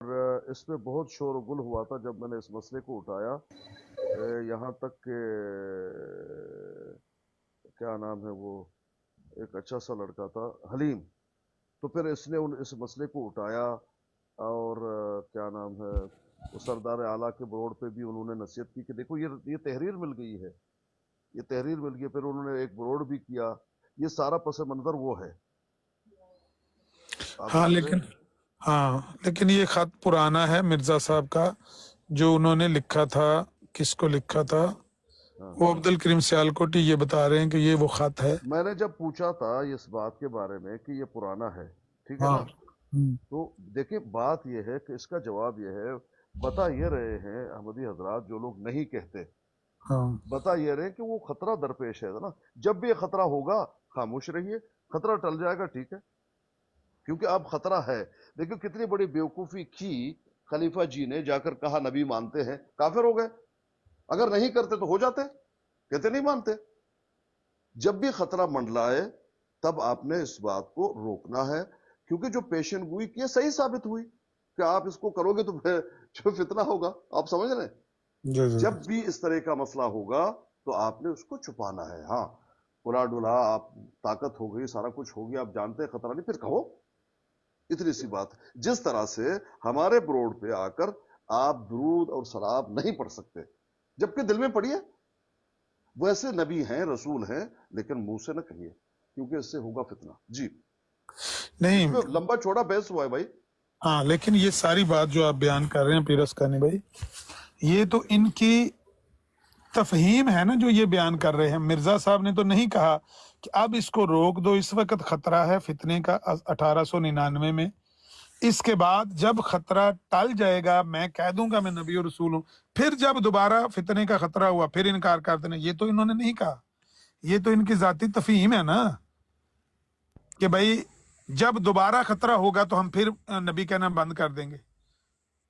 اور اس پہ بہت شور و گل ہوا تھا جب میں نے اس مسئلے کو اٹھایا، یہاں تک کہ کیا نام ہے وہ ایک اچھا سا لڑکا تھا حلیم، تو پھر اس نے اس مسئلے کو اٹھایا اور کیا نام ہے وہ سردار اعلیٰ کے بورڈ پہ بھی انہوں نے نصیحت کی کہ دیکھو یہ تحریر مل گئی ہے، یہ تحریر مل گئی، پھر انہوں نے ایک بورڈ بھی کیا، یہ سارا پس منظر وہ ہے، آپ ہاں سمجھ رہے لیکن لیکن یہ خط پرانا ہے مرزا صاحب کا جو انہوں نے لکھا تھا. کس کو لکھا تھا؟ ہاں. وہ عبد الکریم سیالکوٹی یہ بتا رہے ہیں کہ یہ وہ خط ہے. میں نے جب پوچھا تھا اس بات کے بارے میں کہ یہ پرانا ہے، ٹھیک ہے ہاں. نا، تو دیکھیں بات یہ ہے کہ اس کا جواب یہ ہے، بتا یہ رہے ہیں احمدی حضرات جو لوگ نہیں کہتے، ہاں. بتا یہ رہے ہیں کہ وہ خطرہ درپیش ہے نا، جب بھی یہ خطرہ ہوگا خاموش رہیے، خطرہ ٹل جائے گا، ٹھیک ہے، کیونکہ اب خطرہ ہے. دیکھو کتنی بڑی بیوقوفی کی خلیفہ جی نے، جا کر کہا نبی مانتے ہیں، کافر ہو گئے، اگر نہیں کرتے تو ہو جاتے، کہتے نہیں مانتے. جب بھی خطرہ منڈلائے تب آپ نے اس بات کو روکنا ہے، کیونکہ جو پیشن گوئی کی صحیح ثابت ہوئی کہ آپ اس کو کرو گے تو پھر جو فتنہ ہوگا، آپ سمجھ رہے ہیں، جی جی. جب بھی اس طرح کا مسئلہ ہوگا تو آپ نے اس کو چھپانا ہے. ہاں پلا ڈلا آپ طاقت ہو گئی، سارا کچھ ہو گیا، آپ جانتے ہیں خطرہ نہیں، پھر کہو، اتنی سی بات. جس طرح سے ہمارے بروڈ پہ آ کر آپ درود اور سلام نہیں پڑھ سکتے جبکہ دل میں پڑھیے، ویسے نبی ہیں رسول ہیں لیکن منہ سے نہ کہیے کیونکہ اس سے ہوگا فتنہ. جی اس نہیں. میں لمبا چوڑا بحث ہوا ہے بھائی. ہاں لیکن یہ ساری بات جو آپ بیان کر رہے ہیں پیرس کانی بھائی، یہ تو ان کی تفہیم ہے نا جو یہ بیان کر رہے ہیں. مرزا صاحب نے تو نہیں کہا کہ اب اس کو روک دو، اس وقت خطرہ ہے فتنے کا 1899 میں، اس کے بعد جب خطرہ ٹل جائے گا میں کہہ دوں گا میں نبی و رسول ہوں، پھر جب دوبارہ فتنے کا خطرہ ہوا پھر انکار کر دینا. یہ تو انہوں نے نہیں کہا، یہ تو ان کی ذاتی تفہیم ہے نا کہ بھائی جب دوبارہ خطرہ ہوگا تو ہم پھر نبی کہنا بند کر دیں گے.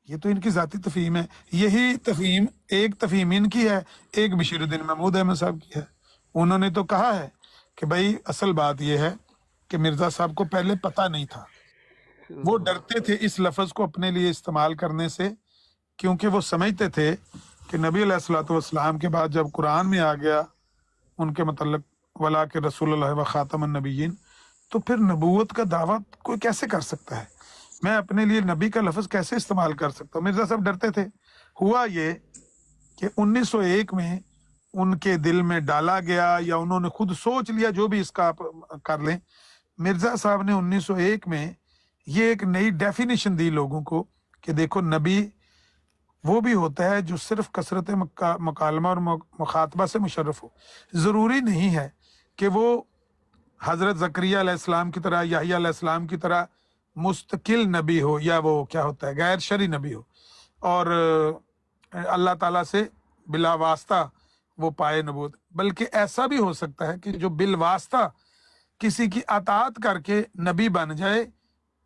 یہ تو ان کی ذاتی تفہیم ہے. یہی تفہیم ایک تفہیم ان کی ہے، ایک بشیر الدین محمود احمد صاحب کی ہے. انہوں نے تو کہا ہے کہ بھائی اصل بات یہ ہے کہ مرزا صاحب کو پہلے پتہ نہیں تھا، وہ ڈرتے تھے اس لفظ کو اپنے لیے استعمال کرنے سے، کیونکہ وہ سمجھتے تھے کہ نبی علیہ الصلوۃ والسلام کے بعد جب قرآن میں آ گیا ان کے متعلق ولا کہ رسول اللہ و خاتم النبیین، تو پھر نبوت کا دعویٰ کوئی کیسے کر سکتا ہے، میں اپنے لیے نبی کا لفظ کیسے استعمال کر سکتا ہوں. مرزا صاحب ڈرتے تھے. ہوا یہ کہ 1901 میں ان کے دل میں ڈالا گیا یا انہوں نے خود سوچ لیا، جو بھی اس کا آپ کر لیں، مرزا صاحب نے 1901 میں یہ ایک نئی ڈیفینیشن دی لوگوں کو کہ دیکھو نبی وہ بھی ہوتا ہے جو صرف کثرت مکالمہ اور مخاطبہ سے مشرف ہو. ضروری نہیں ہے کہ وہ حضرت زکریہ علیہ السلام کی طرح، یحییٰ علیہ السلام کی طرح مستقل نبی ہو، یا وہ کیا ہوتا ہے غیر شرعی نبی ہو اور اللہ تعالیٰ سے بلا واسطہ وہ پائے نبوت، بلکہ ایسا بھی ہو سکتا ہے کہ جو بالواسطہ کسی کی اطاعت کر کے نبی بن جائے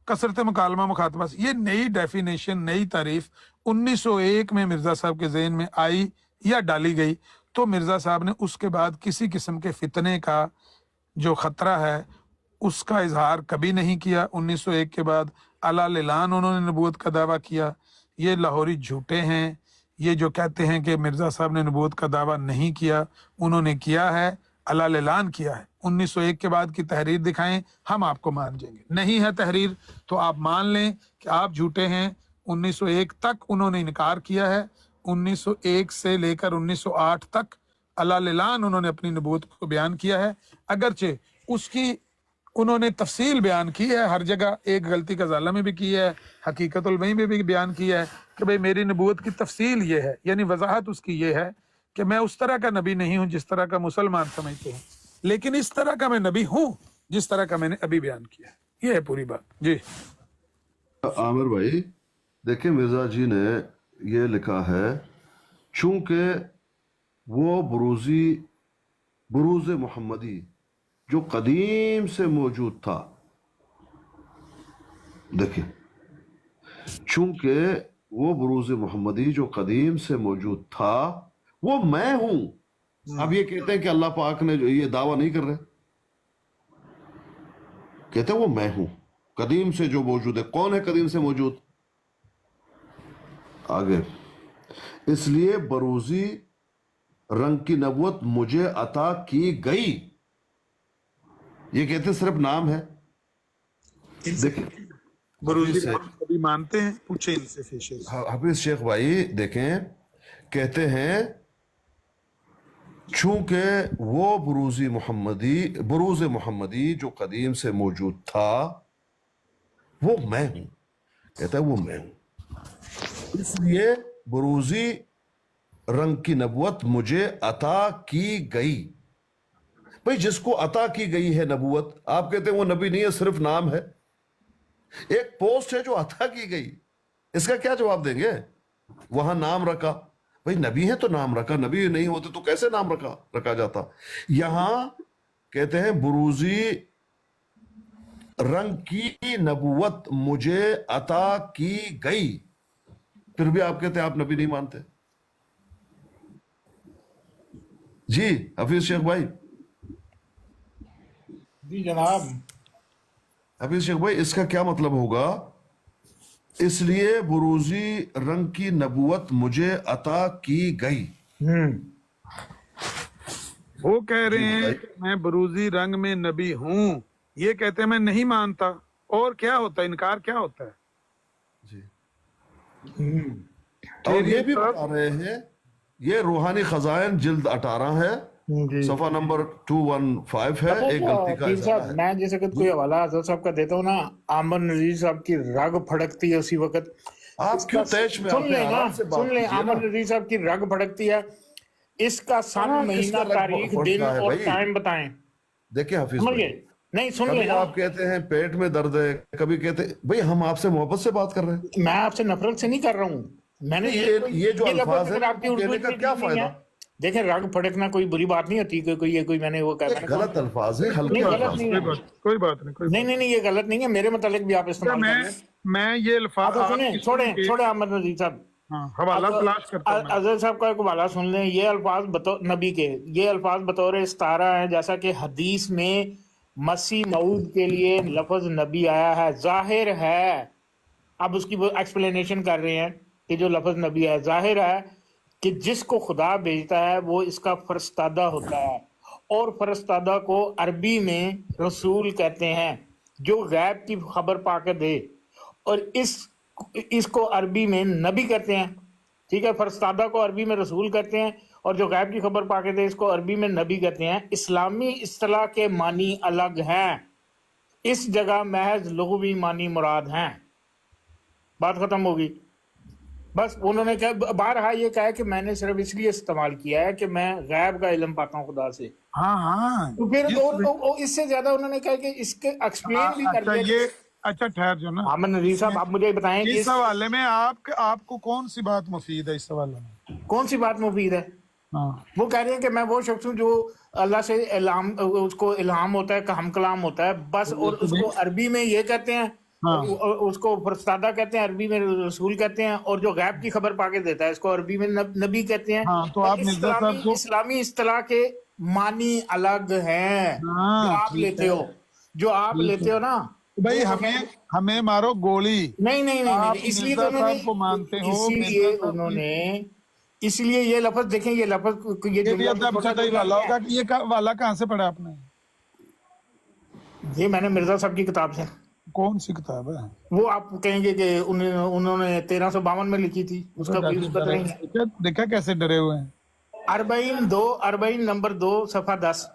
کثرت مکالمہ مخاطبہ سے. یہ نئی ڈیفینیشن، نئی تعریف 1901 میں مرزا صاحب کے ذہن میں آئی یا ڈالی گئی، تو مرزا صاحب نے اس کے بعد کسی قسم کے فتنے کا جو خطرہ ہے اس کا اظہار کبھی نہیں کیا. 1901 کے بعد اعلیٰ اعلان انہوں نے نبوت کا دعویٰ کیا. یہ لاہوری جھوٹے ہیں، یہ جو کہتے ہیں کہ مرزا صاحب نے نبوت کا دعویٰ نہیں کیا، انہوں نے کیا ہے، اعلیٰ اعلان کیا ہے. 1901 کے بعد کی تحریر دکھائیں، ہم آپ کو مان جائیں گے. نہیں ہے تحریر تو آپ مان لیں کہ آپ جھوٹے ہیں. 1901 تک انہوں نے انکار کیا ہے، 1901 سے لے کر 1908 تک اعلیٰ اعلان انہوں نے اپنی نبوت کو بیان کیا ہے، اگرچہ اس کی انہوں نے تفصیل بیان کی ہے ہر جگہ، ایک غلطی کا ازالہ میں بھی کی ہے، حقیقت البین میں بھی بیان کیا ہے کہ بھئی میری نبوت کی تفصیل یہ ہے، یعنی وضاحت اس کی یہ ہے کہ میں اس طرح کا نبی نہیں ہوں جس طرح کا مسلمان سمجھتے ہیں، لیکن اس طرح کا میں نبی ہوں جس طرح کا میں نے ابھی بیان کیا ہے. یہ ہے پوری بات. جی عامر بھائی دیکھیں، مرزا جی نے یہ لکھا ہے چونکہ وہ بروز محمدی جو قدیم سے موجود تھا، دیکھیں چونکہ وہ بروز محمدی جو قدیم سے موجود تھا وہ میں ہوں. اب یہ کہتے ہیں کہ اللہ پاک نے جو یہ دعویٰ نہیں کر رہے، کہتے ہیں وہ میں ہوں قدیم سے جو موجود ہے. کون ہے قدیم سے موجود؟ آگے اس لیے بروزی رنگ کی نبوت مجھے عطا کی گئی. یہ کہتے ہیں صرف نام ہے. دیکھیں بروزی کبھی مانتے ہیں, پوچھیں ان سے فیشز. حافظ شیخ بھائی دیکھیں, کہتے ہیں چونکہ وہ بروز محمدی جو قدیم سے موجود تھا وہ میں ہوں. کہتا ہے وہ میں ہوں, اس لیے بروزی رنگ کی نبوت مجھے عطا کی گئی. بھئی جس کو عطا کی گئی ہے نبوت, آپ کہتے ہیں وہ نبی نہیں ہے, صرف نام ہے. ایک پوسٹ ہے جو عطا کی گئی, اس کا کیا جواب دیں گے؟ وہاں نام رکھا, بھئی نبی ہے تو نام رکھا, نبی نہیں ہوتے تو کیسے نام رکھا جاتا. یہاں کہتے ہیں بروزی رنگ کی نبوت مجھے عطا کی گئی, پھر بھی آپ کہتے ہیں آپ نبی نہیں مانتے. جی حفیظ شیخ بھائی. جی جناب. حفیظ شیخ بھائی اس کا کیا مطلب ہوگا؟ اس لیے بروزی رنگ کی نبوت مجھے عطا کی گئی. وہ کہہ رہے ہیں کہ میں بروزی رنگ میں نبی ہوں, یہ کہتے ہیں میں نہیں مانتا. اور کیا ہوتا ہے, انکار کیا ہوتا ہے؟ جی اور یہ بھی بتا رہے ہیں, یہ روحانی خزائن جلد 18 ہے, صفحہ نمبر 215 ہے. ایک غلطی کا پیر اشارہ صاحب ہے. میں جیسے کہ کوئی حوالہ حضرت صاحب کا دیتا ہوں نا, عامر نذیر صاحب کی رگ پھڑکتی ہے اسی وقت. آپ کیوں تیش میں سن آتے لیں ہیں, نا, آرام سے بات سن لیں, کیجئے نا. عامر نذیر صاحب کی رگ پھڑکتی ہے. اس کا سن, کس مہینہ, کا رگ تاریخ, دن پھڑکتا ہے اور بھائی؟ ٹائم بتائیں. دیکھیں حفیظ سمجھ بھائی, گئے؟ نہیں سن لیں کبھی نا. آپ کہتے ہیں پیٹ میں درد ہے, کبھی کہتے ہیں, بھئی ہم آپ سے محبت سے بات کر رہے ہیں. میں آپ سے نفرت سے نہیں کر رہا ہوں. میں نے یہ جو یہ لفظ الفاظ ہیں اگر آپ کی ان کو اردو کہنے کا اتنی کیا ٹھیک نہیں ہے. فائدہ؟ دیکھیں رگ پھڑکنا کوئی بری بات نہیں ہوتی, کوئی میں نے وہ کہا, میں نے غلط الفاظ ہیں, ہلکے نہیں, غلط الفاظ نہیں ہیں. ہے. کوئی بات نہیں. نہیں, یہ غلط نہیں ہے, میرے متعلق بھی آپ استعمال کر لیں. میں یہ الفاظ آپ سنیں, چھوڑیں احمد نذیر صاحب. حوالہ تلاش کرتا ہوں. اظہر صاحب کا ایک حوالہ سن لیں. یہ الفاظ نبی کے, یہ الفاظ بطور استعارہ ہیں, جیسا کہ حدیث میں مسیح موعود کے لیے لفظ نبی آیا ہے. ظاہر ہے, اب اس کی وہ ایکسپلینیشن کر رہے ہیں کہ جو لفظ نبی ہے, ظاہر ہے کہ جس کو خدا بھیجتا ہے وہ اس کا فرستادہ ہوتا ہے, اور فرستادہ کو عربی میں رسول کہتے ہیں, جو غیب کی خبر پا کے دے, اور اس کو عربی میں نبی کہتے ہیں. ٹھیک ہے, فرستادہ کو عربی میں رسول کہتے ہیں, اور جو غیب کی خبر پا کے دے اس کو عربی میں نبی کہتے ہیں. اسلامی اصطلاح کے معنی الگ ہیں, اس جگہ محض لغوی معنی مراد ہیں. بات ختم ہوگی. بس انہوں نے کہا, بارہا یہ کہا کہ میں نے صرف اس لیے استعمال کیا ہے کہ میں غیب کا علم پاتا ہوں خدا سے. تو پھر اس سے زیادہ انہوں نے کہا کہ اس کے ایکسپلین بھی کر دیا. اچھا ٹھہر جو نا, عامر نذیر صاحب آپ مجھے بتائیں کہ اس حوالے میں آپ کو کون سی بات مفید ہے؟ اس حوالے میں کون سی بات مفید ہے؟ وہ کہہ رہے ہیں کہ میں وہ شخص ہوں جو اللہ سے اس کو الہام ہوتا ہے, ہم کلام ہوتا ہے بس, اور اس کو عربی میں یہ کہتے ہیں, اس کو فرستادہ کہتے ہیں, عربی میں رسول کہتے ہیں, اور جو غیب کی خبر پا کے دیتا ہے اس کو عربی میں نبی کہتے ہیں. تو آپ اسلامی اصطلاح کے معنی الگ ہیں جو آپ لیتے ہو نا. بھائی ہمیں مارو گولی نہیں, اس لیے تو انہوں نے اس لیے یہ لفظ دیکھیں, یہ لفظ یہ والا کہاں سے پڑھا آپ نے؟ یہ میں نے مرزا صاحب کی کتاب سے. کون سی کتاب ہے وہ؟ آپ کہیں گے کہ انہوں نے 1352 میں لکھی تھی, اس کا کوئی نسبت نہیں ہے. دیکھا کیسے ڈرے ہوئے ہیں. 40 نمبر 2 صفحہ 10.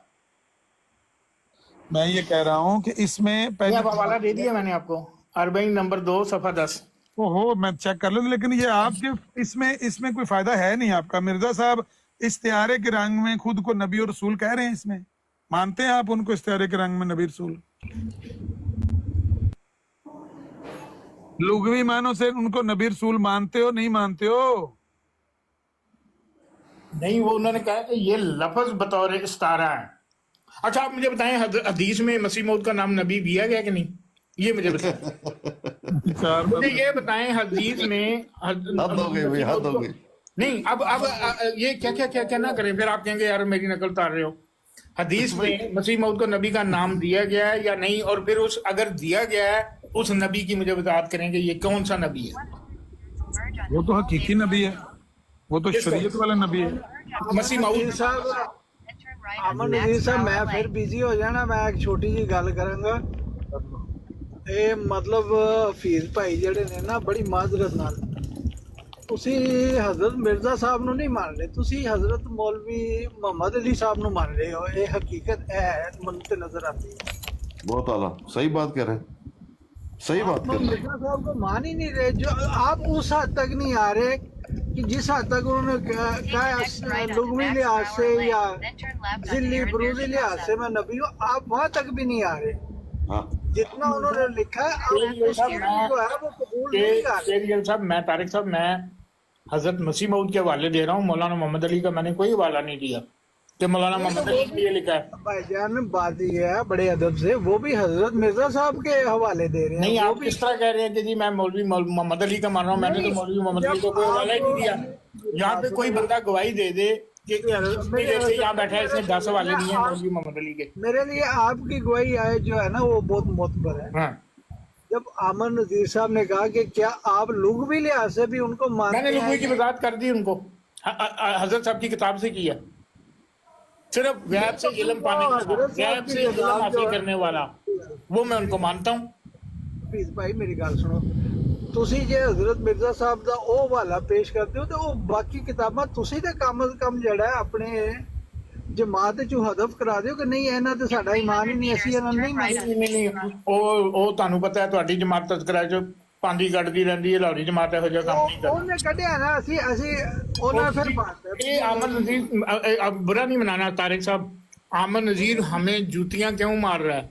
میں یہ کہہ رہا ہوں کہ اس میں پہلے حوالہ دے دیا میں نے آپ کو, 40 نمبر 2 صفحہ 10. میں چیک کر لوں, لیکن یہ آپ کے اس میں کوئی فائدہ ہے نہیں آپ کا. مرزا صاحب استعارے کے رنگ میں خود کو نبی اور رسول کہہ رہے ہیں, اس میں مانتے ہیں آپ ان کو استعارے کے رنگ میں نبی رسول؟ لغوی معنوں سے ان کو نبی رسول مانتے ہو نہیں مانتے ہو؟ نہیں, وہ انہوں نے کہا کہ یہ لفظ بطور استعارہ ہے. اچھا آپ مجھے بتائیں حدیث میں مسیح موعود کا نام نبی دیا گیا کہ نہیں, یہ مجھے بتائیں. مجھے یہ بتائیں حدیث میں نہیں, اب یہ کیا نہ کریں, پھر آپ کہیں گے یار میری نقل اتار رہے ہو. حدیث میں مسیح موعود کو نبی کا نام دیا گیا ہے یا نہیں, اور پھر اگر دیا گیا ہے اس نبی کی مجھے وضاحت کریں کہ یہ کون سا نبی ہے. वो तो हकीकी नबी है, वो तो शरीयत वाला नबी है। मसीह मऊद ਸਾਹਿਬ ਅਮਨ ਨਜ਼ੀਰ ਸਾਹਿਬ ਮੈਂ ਫਿਰ ਬਿਜ਼ੀ ਹੋ ਜਾਣਾ, ਮੈਂ ਇੱਕ ਛੋਟੀ ਜੀ ਗੱਲ ਕਰਾਂਗਾ। ਇਹ ਮਤਲਬ ਹਫੀਜ਼ ਭਾਈ ਜਿਹੜੇ ਨੇ ਨਾ, ਬੜੀ ਮਾਜ਼ਰਤ ਨਾਲ ਤੁਸੀਂ ਹਜ਼ਰਤ ਮਿਰਜ਼ਾ ਸਾਹਿਬ ਨੂੰ ਨਹੀਂ ਮੰਨ ਰਹੇ, ਤੁਸੀਂ ਹਜ਼ਰਤ ਮੌਲਵੀ ਮੁਹੰਮਦ ਅਲੀ ਸਾਹਿਬ ਨੂੰ ਮੰਨ ਰਹੇ ਹੋ। ਇਹ ਹਕੀਕਤ ਹੈ, ਮਨ ਤੇ ਨਜ਼ਰ ਆती है। बहुत आला, सही बात कह रहे हैं, सही बात आप कह रहे हैं। मिर्जा साहब को मान ही नहीं रहे, जो आप उस हद तक नहीं आ रहे कि जिस हद तक उन्होंने कहा लुगवी लिहाज से या जिल्ली बरूजी लिहाज से मैं नबी हूँ, आप वहाँ तक भी नहीं आ रहे। हाँ, जितना उन्होंने लिखा है आप उसकी जो है वो कबूल नहीं कर रहे। शेर साहब, मैं तारिक साहब, मैं हजरत मसीह मऊद के हवाले दे रहा हूँ। मौलाना मोहम्मद अली का मैंने कोई हवाला नहीं दिया कि मौलाना मोहम्मद अली ने ये लिखा है। भाईजान बात ये है बड़े अदब से, वो भी हजरत मिर्जा साहब के हवाले दे रहे हैं। नहीं, वो आप किस तरह कह रहे हैं कि जी मैं मौलवी मोहम्मद अली का मान रहा हूँ? मैंने तो मौलवी मोहम्मद अली को कोई हवाला ही नहीं दिया। यहाँ पे कोई बंदा गवाही दे दे कि जैसे यहाँ बैठा है, इसने 10 हवाले दिए हैं मौलवी मोहम्मद अली के। मेरे लिए आपकी गवाही आए जो है ना वो बहुत मोतबर है। हाँ, जब आमन नजीर साहब ने कहा कि क्या आप लुग़वी लिहाज से भी उनको मानते मैंने हैं? लुग़वी की वजाहत कर दी उनको, हजरत साहब की किताब से की है। सिर्फ गैब से इल्म पाने का, गैब से इल्म हासिल करने वाला, वो मैं उनको मानता हूँ। प्लीज भाई मेरी गल सुनो, ਤੁਸੀਂ ਜੇ हजरत मिर्जा साहब ਦਾ ਉਹ ਹਵਾਲਾ ਪੇਸ਼ ਕਰਦੇ ਹੋ ਤੇ ਉਹ ਬਾਕੀ ਕਿਤਾਬਾਂ ਤੁਸੀਂ ਤੇ ਕਮ ਅਜ਼ ਕਮ ਜਿਹੜਾ ਹੈ ਆਪਣੇ ਜਮਾਤ ਚੋਂ ਹਦਫ ਕਰਾ ਦਿਓ ਕਿ ਨਹੀਂ ਇਹਨਾਂ ਤੇ ਸਾਡਾ ਈਮਾਨ ਹੀ ਨਹੀਂ, ਅਸੀਂ ਇਹਨਾਂ ਨੂੰ ਨਹੀਂ ਮੰਨਦੇ। ਨਹੀਂ, ਉਹ ਤੁਹਾਨੂੰ ਪਤਾ ਹੈ ਤੁਹਾਡੀ ਜਮਾਤ ਤਜ਼ਕਰਾ ਚ ਪਾਂਦੀ ਕੱਢਦੀ ਰਹਿੰਦੀ ਹੈ, ਲਾਹੌਰੀ ਜਮਾਤ ਇਹੋ ਜਿਹਾ ਕੰਮ ਨਹੀਂ ਕਰਦੀ। ਉਹਨੇ ਕੱਢਿਆ ਨਾ, ਅਸੀਂ ਉਹਨਾਂ ਫਿਰ ਬਾਤ ये आमन नजीर, अब बुरा नहीं मनाना तारिक साहब, आमन नजीर हमें जूतियां क्यों मार रहा है?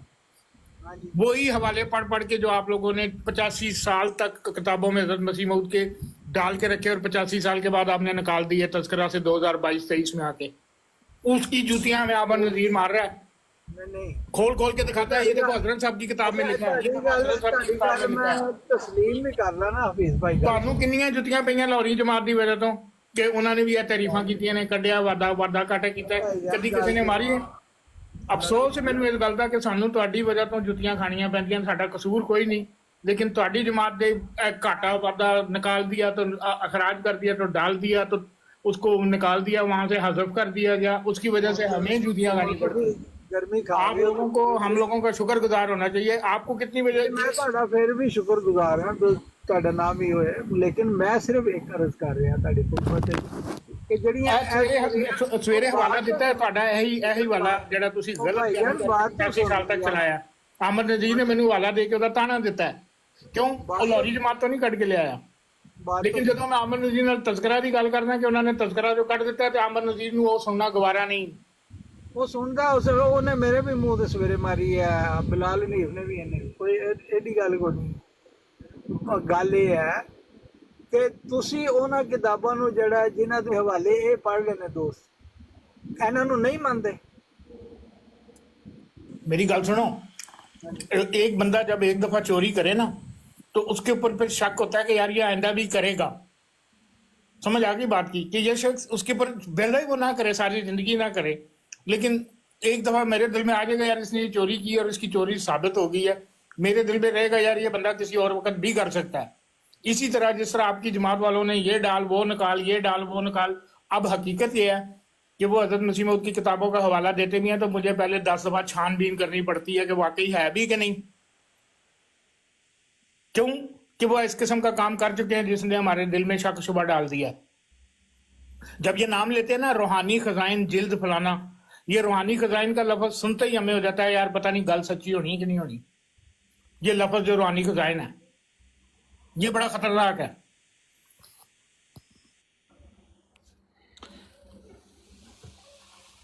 वही हवाले पढ़ के जो आप लोगों ने 85 साल तक किताबों में हज़रत मसीह मऊद के डाल के रखे और 85 साल के बाद आपने निकाल दी है तज़किरा से 2022-23 में आके, उसकी जूतियां हमें आमन नजीर मार रहा है। नहीं खोल के दिखाता है, ये देखो हजरत साहब की किताब में लिखा है, हजरत साहब की किताब में लिखा है। ਤਸਲੀਮ ਵੀ ਕਰ ਲੈਣਾ ਹਫੀਜ਼ ਭਾਈ ਗੱਲ। ਤੁਹਾਨੂੰ ਕਿੰਨੀਆਂ ਜੁੱਤੀਆਂ ਪਈਆਂ ਲਾਹੌਰੀ ਜਮਾਤ ਦੀ ਵਜ੍ਹਾ ਤੋਂ ਕਿ ਉਹਨਾਂ ਨੇ ਵੀ ਇਹ ਤਾਰੀਫਾਂ ਕੀਤੀਆਂ ਨੇ, ਕੱਢਿਆ ਵਾਦਾ ਘਾਟਾ ਕੀਤਾ, ਕਦੀ ਕਿਸੇ ਨੇ ਮਾਰੀ ਹੈ? ਅਫਸੋਸ ਹੈ ਮੈਨੂੰ ਇਸ ਗੱਲ ਦਾ ਕਿ ਸਾਨੂੰ ਤੁਹਾਡੀ ਵਜ੍ਹਾ ਤੋਂ ਜੁੱਤੀਆਂ ਖਾਣੀਆਂ ਪੈਂਦੀਆਂ। ਸਾਡਾ ਕਸੂਰ ਕੋਈ नहीं, लेकिन ਤੁਹਾਡੀ जमात ਦੇ घाटा वादा निकाल दिया तो अखराज कर दिया, तो डाल दिया, तो उसको निकाल दिया, वहां से हज़फ कर दिया गया, उसकी वजह से हमें जूतियां खानी पड़ती। गर्मी खा आप लोगों को, हम लोगों का शुक्रगुजार होना चाहिए। आपको कितनी वजह मैं ਤੁਹਾਡਾ ਫਿਰ ਵੀ ਸ਼ੁਕਰਗੁਜ਼ਾਰ ਹਾਂ ਤੁਹਾਡਾ ਨਾਮ ਹੀ ਹੋਏ, ਲੇਕਿਨ ਮੈਂ ਸਿਰਫ ਇੱਕ ਅਰਜ਼ ਕਰ ਰਿਹਾ ਤੁਹਾਡੀ ਖਿਦਮਤ ਕਿ ਜਿਹੜੀਆਂ ਸਵੇਰੇ ਹਵਾਲਾ ਦਿੱਤਾ ਹੈ ਤੁਹਾਡਾ, ਇਹੀ ਹਵਾਲਾ ਜਿਹੜਾ ਤੁਸੀਂ ਗਲਤ 85 ਸਾਲ ਤੱਕ ਚਲਾਇਆ। ਆਮਦ ਨਜ਼ੀਰ ਨੇ ਮੈਨੂੰ ਹਵਾਲਾ ਦੇ ਕੇ ਉਹਦਾ ਤਾਣਾ ਦਿੱਤਾ ਹੈ, ਕਿਉਂ? ਉਹ ਲਾਹੌਰੀ ਜਮਾਤ ਤੋਂ ਨਹੀਂ ਕੱਢ ਕੇ ਲਿਆਇਆ। ਲੇਕਿਨ ਜਦੋਂ ਮੈਂ ਆਮਦ ਨਜ਼ੀਰ ਨਾਲ ਤਜ਼ਕਰਾ ਦੀ ਗੱਲ ਕਰਦਾ ਕਿ ਉਹਨਾਂ ਨੇ ਤਜ਼ਕਰਾ ਜੋ ਕੱਢ ਦਿੱਤਾ ਤੇ ਆਮਦ ਨਜ਼ੀਰ ਨੂੰ ਉਹ ਸੁਣਨਾ ਗਵਾਰਾ ਨਹੀਂ। ਉਹ ਸੁਣਦਾ ਉਹਨੇ ਮੇਰੇ ਵੀ ਮੂੰਹ ਤੇ ਸਵੇਰੇ ਮਾਰੀ ਹੈ, ਬਿਲਾਲ ਹਨੀਫ ਨੇ ਵੀ ਇਹਨੇ, ਕੋਈ ਐਡੀ ਗੱਲ ਕੋਈ ਨਹੀਂ। ਗੱਲ ਇਹ ਹੈ ਕਿ ਤੁਸੀਂ ਉਹਨਾਂ ਕਿਤਾਬਾਂ ਨੂੰ ਜਿਹੜਾ ਜਿਨ੍ਹਾਂ ਦੇ ਹਵਾਲੇ ਇਹ ਪੜ੍ਹ ਲੈਣੇ ਦੋਸਤ, ਇਹਨਾਂ ਨੂੰ ਨਹੀਂ ਮੰਨਦੇ। मेरी गल सुनो, एक बंदा जब एक दफा चोरी करे ना तो उसके ऊपर फिर शक होता है कि यार ये आइंदा भी करेगा। समझ आ गई बात की कि ये शख्स उसके ऊपर पहले ही वो ना करे, सारी जिंदगी ना करे, लेकिन एक दफा मेरे दिल में आ जाएगा यार इसने ये चोरी की और इसकी चोरी साबित हो गई है, मेरे दिल में रहेगा यार ये बंदा किसी और वक्त भी कर सकता है। इसी तरह जिस तरह आपकी जमात वालों ने ये डाल वो निकाल, ये डाल वो निकाल, अब हकीकत ये है कि वो हज़रत मसीह मऊद की किताबों का हवाला देते भी हैं तो मुझे पहले 10 दफा छानबीन करनी पड़ती है कि वाकई है भी कि नहीं। क्यों? कि वो इस किस्म का काम कर चुके हैं जिसने हमारे दिल में शक शुबा डाल दिया। जब ये नाम लेते हैं ना रूहानी खजाइन जिल्द फलाना, ये रूहानी खजाइन का लफ्ज सुनते ही हमें हो जाता है यार पता नहीं गल सच्ची होनी कि नहीं होनी। ये लफ्ज जो रूहानी खजाइन है ये बड़ा खतरनाक है।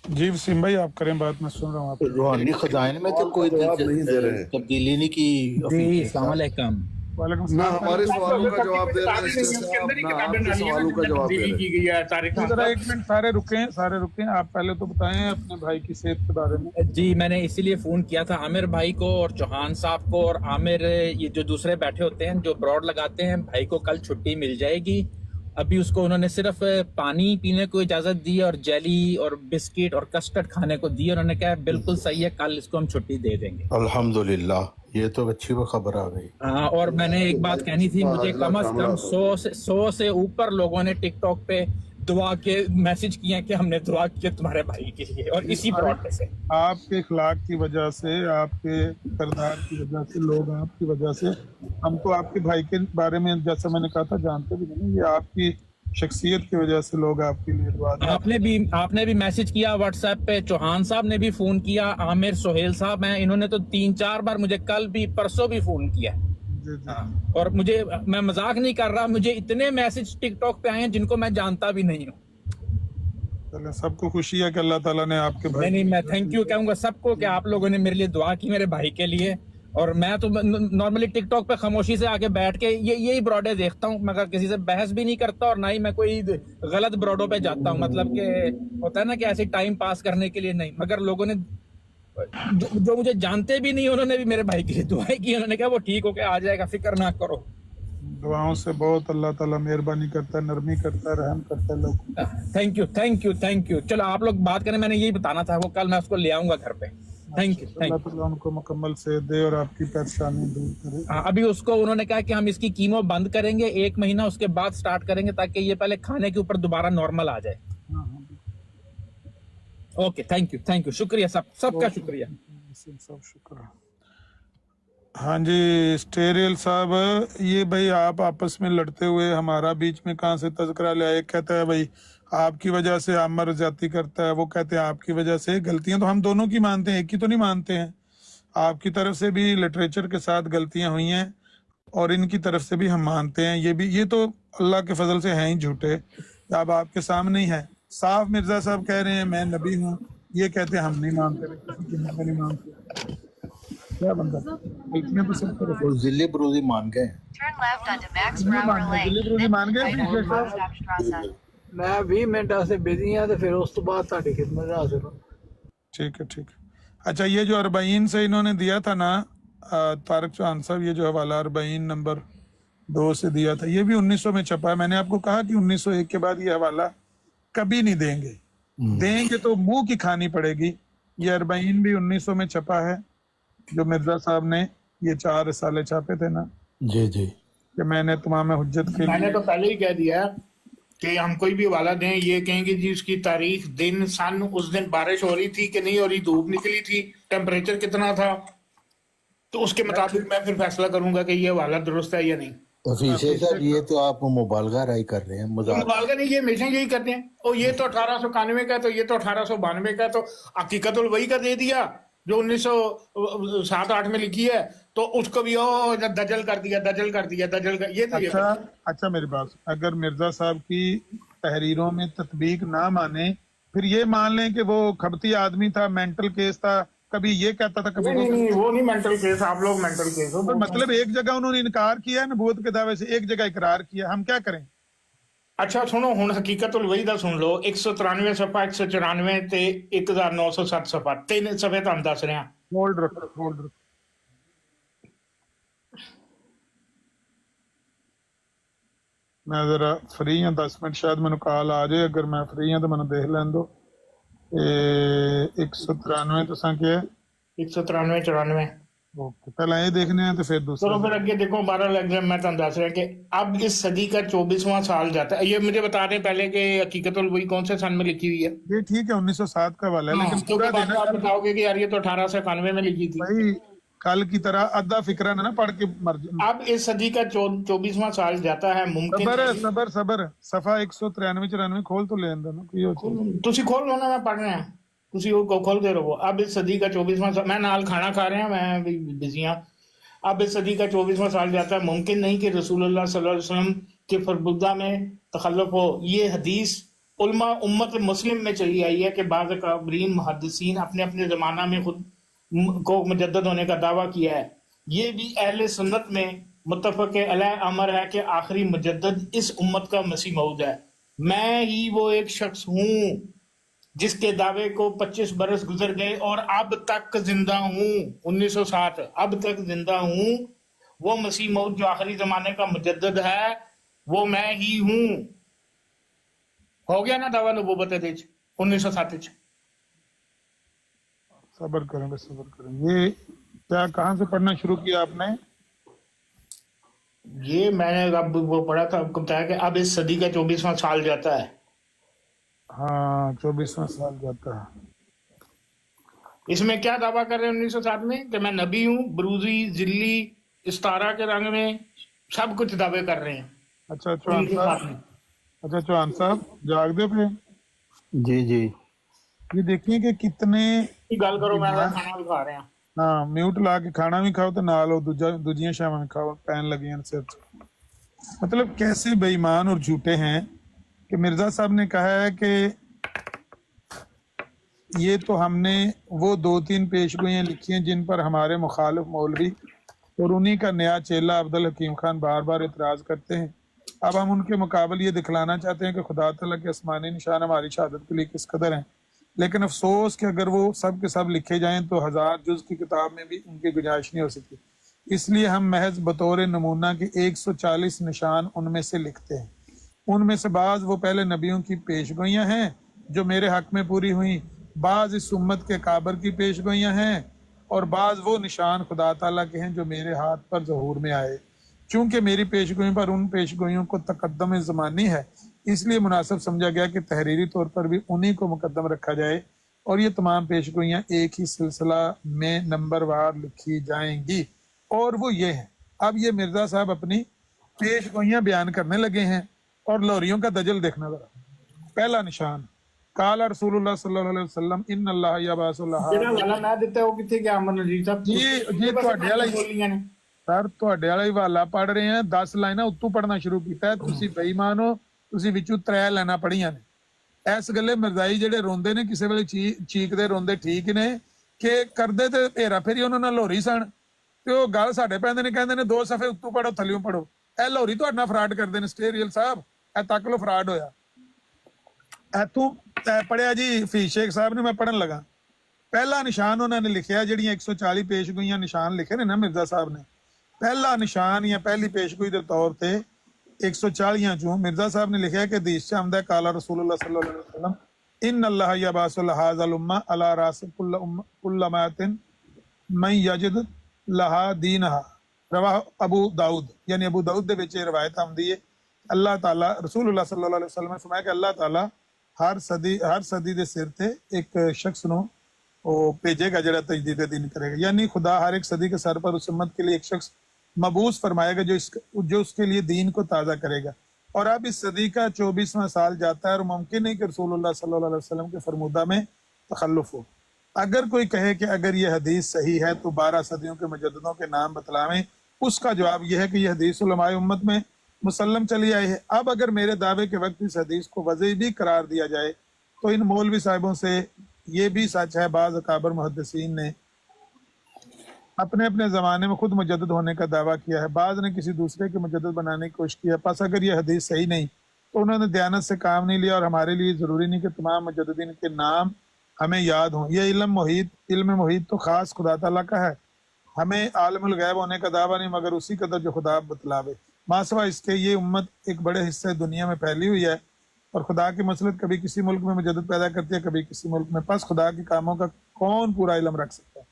जी वसीम भाई आप करें बात, मैं सुन रहा हूँ आप। रूहानी खजाइन में तो कोई जवाब नहीं दे रहे। तब्दीली नहीं की। जी अस्सलाम वालेकुम। वालेकुम ना सलाम। हमारे सवालों का जवाब दे रहे हैं उसके अंदर ही ना किताबें आपके डाली हैं सवालों का जवाब दे रहे हैं। की गई है तारीख जरा एक मिनट, सारे रुकें। आप पहले तो बताएं अपने भाई की सेहत के बारे में। जी मैंने इसीलिए फोन किया था आमिर भाई को और चौहान साहब को, और आमिर ये जो दूसरे बैठे होते हैं जो ब्रॉड लगाते हैं, भाई को कल छुट्टी मिल जाएगी। अभी उसको उन्होंने सिर्फ पानी पीने को इजाजत दी और जेली और बिस्किट और कस्टर्ड खाने को दी। उन्होंने कहा बिल्कुल सही है, कल इसको हम छुट्टी दे देंगे। अल्हम्दुलिल्लाह یہ تو اچھی وہ خبر آ گئی. हाँ, और मैंने एक बात कहनी थी, मुझे कम से कम 100 से ऊपर लोगों ने टिक टॉक पे दुआ के मैसेज किए हैं कि हमने दुआ की है तुम्हारे भाई के लिए, और इसी प्लॉट से आपके इखलाक की वजह से, आपके किरदार की वजह से, लोग आपकी वजह से, हमको आपके भाई के बारे में जैसा मैंने कहा था जानते भी नहीं, ये आपकी शख्सियत की वजह से लोग आपके लिए दुआ दें. आपने भी मैसेज किया व्हाट्सएप पे, चौहान साहब ने भी फोन किया, आमिर सोहेल साहब हैं, इन्होंने तो 3-4 बार मुझे कल भी परसों भी फोन किया. जी जी. और मैं मजाक नहीं कर रहा, मुझे इतने मैसेज टिकटॉक पे आए हैं जिनको मैं जानता भी नहीं हूँ. चलें, सबको खुशी है कि अल्लाह ताला ने आपके भाई. नहीं, मैं थैंक यू कहूंगा सबको कि आप लोगों ने मेरे लिए दुआ की, मेरे भाई के लिए. और मैं तो नॉर्मली टिकटॉक पे खामोशी से आके बैठ के यही ब्रॉडे देखता हूँ, मगर किसी से बहस भी नहीं करता, और ना ही मैं कोई गलत ब्रॉडों पे जाता हूँ, मतलब कि होता है ना कि ऐसे टाइम पास करने के लिए नहीं. मगर लोगों ने जो मुझे जानते भी नहीं, उन्होंने भी मेरे भाई के लिए दुआएं की. उन्होंने कहा वो ठीक होके आ जाएगा, फिक्र ना करो. दुआओं से बहुत अल्लाह ताला मेहरबानी करता है, नरमी करता है, रहम करता है लोग. Thank you. चलो आप लोग बात करें, मैंने यही बताना था, वो कल मैं उसको ले आऊंगा घर पे. Thank you. अल्लाह ताला उनको मुकम्मल सेहत दे और आपकी परेशानी दूर करे. अभी उसको उन्होंने कहा कि हम इसकी कीमो बंद करेंगे 1 महीना, उसके बाद स्टार्ट करेंगे, ताकि ये पहले खाने के ऊपर दोबारा नॉर्मल आ जाए. Okay, thank you. शुक्रिया, सबका शुक्रिया. सब शुक्र. हाँ जी स्टेरियल साहब, ये भाई आप आपस में लड़ते हुए हमारा बीच में कहाँ से तज़किरा लिया. एक कहता है भाई आपकी वजह से आमर ज्यादती करता है, वो कहते हैं आपकी वजह से. गलतियां तो हम दोनों की मानते हैं, एक की तो नहीं मानते हैं. आपकी तरफ से भी लिटरेचर के साथ गलतियां हुई हैं और इनकी तरफ से भी हम मानते हैं. ये तो अल्लाह के फजल से हैं ही झूठे. अब आपके सामने ही है साफ. मिर्जा साहब कह रहे हैं मैं नबी हूँ, ये कहते हैं हम नहीं मानते, किसी की नहीं मानते. क्या बंदा, गलतियां तो सब तरफ. वो जिले बरोजी मान गए. मान गए. ਮੈਂ 20 ਮਿੰਟ ਵਾਸਤੇ ਬਿਜ਼ੀ ਹਾਂ ਤੇ ਫਿਰ ਉਸ ਤੋਂ ਬਾਅਦ ਤੁਹਾਡੀ ਖਿਦਮਤ ਹਾਜ਼ਰ ਹਾਂ. ठीक है. अच्छा, ये जो 40 से इन्होंने दिया था ना तारक चौहान साहब, ये जो हवाला 40 नंबर 2 से दिया था, ये भी 1900 में छपा है. मैंने आपको कहा कि 1901 के बाद ये हवाला कभी नहीं देंगे. देंगे तो मुंह की खानी पड़ेगी. ये 40 भी 1900 में छपा है, जो मिर्जा साहब ने ये 4 रिसाले छापे थे ना. जी जी. कि मैंने तमाम हुज्जत के मैंने तो पहले ही कह दिया कि हम कोई भी हवाला दें, ये कहेंगे जी उसकी तारीख, दिन, सन, उस दिन बारिश हो रही थी कि नहीं हो रही, धूप निकली थी, टेम्परेचर कितना था, तो उसके मुताबिक मैं फिर फैसला करूंगा कि ये हवाला दुरुस्त है या नहीं. अफीसे सर, ये तो आप मुबालगा राय कर रहे हैं. मुबालगा नहीं, ये हमेशा यही करते हैं. और ये तो 1891 का, तो ये तो 1892 का, तो हकीकतुल वही का दे दिया जो 1907-8 में लिखी है, तो उसको भी दजल कर दिया. ये तो अच्छा मेरी बात, अगर मिर्जा साहब की तहरीरों में तत्बीक ना माने, फिर ये मान लें कि वो खबती आदमी था, मेंटल केस था, कभी ये कहता था, कभी नहीं, वो नहीं मेंटल केस. आप लोग मेंटल केस हो. मतलब एक जगह उन्होंने इनकार किया नबूवत के दावे से, एक जगह इकरार किया. हम क्या करें? अच्छा सुनो, हुण हकीकतुल वही दा सुन लो. 193 सफा, 194 ते 1907 सफा, 3 सफे तुहानू दस रहा. होल्ड रखो. मैं जरा फ्री हाँ, 10 मिनट शायद मैंने कॉल आ जाए. अगर मैं फ्री हाँ तो मैंने देख लैन दो. 193 तो क्या है? 193-94. ओके, पहले ये देखने हैं तो फिर दूसरा. चलो फिर आगे देखो. 12 एग्जाम मैं तुहानू दस रहा कि अब इस सदी का 24वां साल जाता है. ये मुझे बता दें पहले कि हकीकतुल वही कौन से सन में लिखी हुई है. ये ठीक है 1907 का वाला है, लेकिन पूरा देना. आप बताओगे कि यार ये तो 1891 में लिखी थी. भाई कल की तरह अद्धा फिक्रा ना पढ़ के मर जाए. अब इस सदी का 24वां साल जाता है. मुमकिन सबर सफा 193-94 खोल तो लेन देना की हो. ਤੁਸੀਂ खोल लो ना, मैं पढ़ रहा. ਤੁਸੀਂ ਉਹ खोल दे रहो. अब इस सदी का 24वां साल, मैं नाल खाना खा रहे हैं, मैं भी बिजी हूं. अब इस सदी का 24वां साल जाता है. मुमकिन नहीं कि रसूलुल्लाह सल्लल्लाहु अलैहि वसल्लम के फरबुदा में तखल्लुफ हो. ये हदीस उलमा उम्मत मुस्लिम में चली आई है कि बाज़ काबरीन मुहद्दिसीन अपने अपने ज़माना में खुद को मुजद्दद होने का दावा किया है. ये भी अहले सुन्नत में मुत्तफ़क़ अलैह अमर है कि आखिरी मुजद्दद इस उम्मत का मसीह मऊद है. मैं ही वो एक शख्स हूँ जिसके दावे को 25 बरस गुजर गए और अब तक जिंदा हूँ. 1907 अब तक जिंदा हूँ. वो मसीह मऊद जो आखिरी जमाने का मुजद्दद है, वो मैं ही हूँ. हो गया ना दावा नबूवत 1907. सबर करेंगे. ये क्या कहाँ से पढ़ना शुरू किया आपने? ये मैंने अब वो पढ़ा था, आपको बताया कि अब इस सदी का 24वां साल जाता है। हाँ, 24वां साल जाता है। इसमें क्या दावा कर रहे हैं 1907 में कि मैं नबी हूँ, बरूजी, जिल्ली, इस्तारा के रंग में, सब कुछ दावे कर रहे हैं अच्छा चौहान 1907 साहब, में। अच्छा चौहान साहब जाग दे पे। जी जी। ये देखिए कि कितने गल करो, मैं बेईमान। खाना भी खा रहे हैं। हाँ, म्यूट ला के खाना भी खाओ तो नाल हो दूजियां शामां भी खाओ, पैन लगी हैं सिर च। मतलब कैसे बेईमान और झूठे हैं कि मिर्जा साहब ने कहा है कि ये तो हमने वो 2-3 पेशगोइयाँ लिखी हैं जिन पर हमारे मुखालिफ मौलवी और उन्हीं का नया चेला अब्दुल हकीम खान बार बार इतराज करते हैं। अब हम उनके मुकाबले ये दिखलाना चाहते हैं कि खुदा तआला के आसमानी निशान हमारी शहादत के लिए किस कदर हैं, लेकिन अफसोस कि अगर वो सब के सब लिखे जाएं तो 1000 जुज की किताब में भी उनकी गुंजाइश नहीं हो सकती। इसलिए हम महज बतौर नमूना के 140 निशान उनमें से लिखते हैं। उनमें से बाज वो पहले नबियों की पेशगोइयाँ हैं जो मेरे हक में पूरी हुई, बाज इस उम्मत के काबर की पेशगोइयाँ हैं, और बाज वो निशान खुदा ताला के हैं जो मेरे हाथ पर ज़हूर में आए। चूंकि मेरी पेशगोइयों पर उन पेशगोइयों को तकद्दम ज़मानी है, इसलिए मुनासिब समझा गया कि तहरीरी तौर पर भी उन्हीं को मुकद्दम रखा जाए और ये तमाम पेशगोइयाँ एक ही सिलसिला में नंबरवार लिखी जाएंगी। और वो ये है, अब ये मिर्जा साहब अपनी पेशगोइयाँ बयान करने लगे हैं और लोरियों का दजल देखना जरा। पहला निशान, काला रसूलुल्लाह सल्लल्लाहु अलैहि वसल्लम इन अल्लाह यबासुल ਜਿਹੜਾ ਵਾਲਾ ਮੈਂ ਦਿੱਤਾ ਉਹ ਕਿੱਥੇ ਗਿਆ ਅਮਨ ਅਜੀਤ ਸਾਹਿਬ? ਜੀ ਤੁਹਾਡੇ ਵਾਲਾ ਹੀ ਬੋਲੀਆਂ ਨੇ। ਸਰ ਤੁਹਾਡੇ ਵਾਲਾ ਹੀ ਹਵਾਲਾ ਪੜ ਰਹੇ ਆ, 10 ਲਾਈਨਾਂ ਉੱਤੋਂ ਪੜਨਾ ਸ਼ੁਰੂ ਕੀਤਾ ਹੈ। ਤੁਸੀਂ ਬੇਈਮਾਨ ਹੋ, ਤੁਸੀਂ ਵਿੱਚੋਂ 3 ਲਾਈਨਾਂ ਪੜੀਆਂ ਨੇ। ਇਸ ਗੱਲੇ ਮਿਰਜ਼ਾਈ ਜਿਹੜੇ ਰੋਂਦੇ ਨੇ ਕਿਸੇ ਵੇਲੇ ਚੀਕਦੇ ਰੋਂਦੇ ਠੀਕ ਨੇ ਕਿ ਕਰਦੇ ਤੇ ਹੇਰਾ ਫੇਰੀ ਉਹਨਾਂ ਨਾਲ ਲੋਰੀ ਸਨ, ਤੇ ਉਹ ਗੱਲ ਸਾਡੇ ਪੈਂਦੇ ਨੇ, ਕਹਿੰਦੇ ਨੇ 2 ਸਫੇ ਉੱਤੋਂ ਪੜੋ ਥੱਲਿਓਂ ਪੜੋ। ਇਹ ਲੋਰੀ ਤੁਹਾਡੇ ਨਾਲ ਫਰਾਡ ਕਰਦੇ ਨੇ ਸਟੇਰੀਅਲ ਸਾਹਿਬ, ਇਹ ਤੱਕ ਲੋ ਫਰਾਡ ਹੋਇਆ। ਇੱਥੋਂ ਪੜਿਆ ਜੀ ਹਫੀਜ਼ ਸ਼ੇਖ ਸਾਹਿਬ ਨੇ, ਮੈਂ ਪੜਨ ਲਗਾ। ਪਹਿਲਾ ਨਿਸ਼ਾਨ ਉਹਨਾਂ ਨੇ ਲਿਖਿਆ, ਜਿਹੜੀਆਂ 140 ਪੇਸ਼ਗੋਈਆਂ ਨਿਸ਼ਾਨ ਲਿਖੇ ਨੇ ਨਾ ਮਿਰਜ਼ਾ ਸਾਹਿਬ ਨੇ, ਪਹਿਲਾ ਨਿਸ਼ਾਨ ਜਾਂ ਪਹਿਲੀ ਪੇਸ਼ਗੋਈ ਦੇ ਤੌਰ ਤੇ 140 ਚੋਂ ਮਿਰਜ਼ਾ ਸਾਹਿਬ ਨੇ ਲਿਖਿਆ ਕਿ ਹਦੀਸ ਚ ਆਉਂਦਾ ਕਾਲਾ ਰਸੂਲੁल्लाह सल्लल्लाहु अलैहि वसल्लम इन अल्लाह यबासुल हाज़ल उम्मा अला रास कुल्ल मातिन मैं यजिद लहा दीनहा रवाह अबू दाऊद, यानी अबू दाऊद ਦੇ ਵਿੱਚ ਇਹ ਰਵਾਇਤ ਆਉਂਦੀ ਹੈ। ਅੱਲਾਹ ਤਾਲਾ ਰਸੂਲुल्लाह सल्लल्लाहु अलैहि वसल्लम ने फरमाया कि अल्लाह ताला हर सदी ਦੇ ਸਿਰ ਤੇ ਇੱਕ शख्स ਨੂੰ ਉਹ ਭੇਜੇਗਾ ਜਿਹੜਾ तजदीद दीन करेगा, यानी खुदा हर एक सदी के सर पर उस उम्मत के लिए एक शख्स मबूस फरमाएगा जो उसके लिए दीन को ताज़ा करेगा। और अब इस सदी का 24वां साल जाता है और मुमकिन नहीं कि रसूलुल्लाह सल्लल्लाहु अलैहि वसल्लम के फरमूदा में तखल्लुफ हो। अगर कोई कहे कि अगर ये हदीस सही है तो 12 सदियों के मुजद्दिदों के नाम बतलावें, उसका जवाब यह है कि यह हदीस उलमाए उम्मत में मुसल्लम चली आई है। अब अगर मेरे दावे के वक्त इस हदीस को वज़ी भी करार दिया जाए तो इन मौलवी साहिबों से ये भी सच है, बाज़ अकाबर मुहद्दिसीन ने अपने अपने ज़माने में खुद मुजद्दिद होने का दावा किया है, बाज़ ने किसी दूसरे के मुजद्दिद बनाने की कोशिश किया। बस अगर ये हदीस सही नहीं तो उन्होंने दयानत से काम नहीं लिया, और हमारे लिए ज़रूरी नहीं कि तमाम मुजद्दिदीन के नाम हमें याद हों। ये इल्म मुहीत तो ख़ास खुदा ताला का है, हमें आलमुल गैब होने का दावा नहीं, मगर उसी कदर जो खुदा बतलावे। मासवा इसके ये उम्मत एक बड़े हिस्से दुनिया में फैली हुई है, और खुदा की मसलत कभी किसी मुल्क में मुजद्दिद पैदा करती है, कभी किसी मुल्क में। बस खुदा के कामों का कौन पूरा इल्म रख सकता है,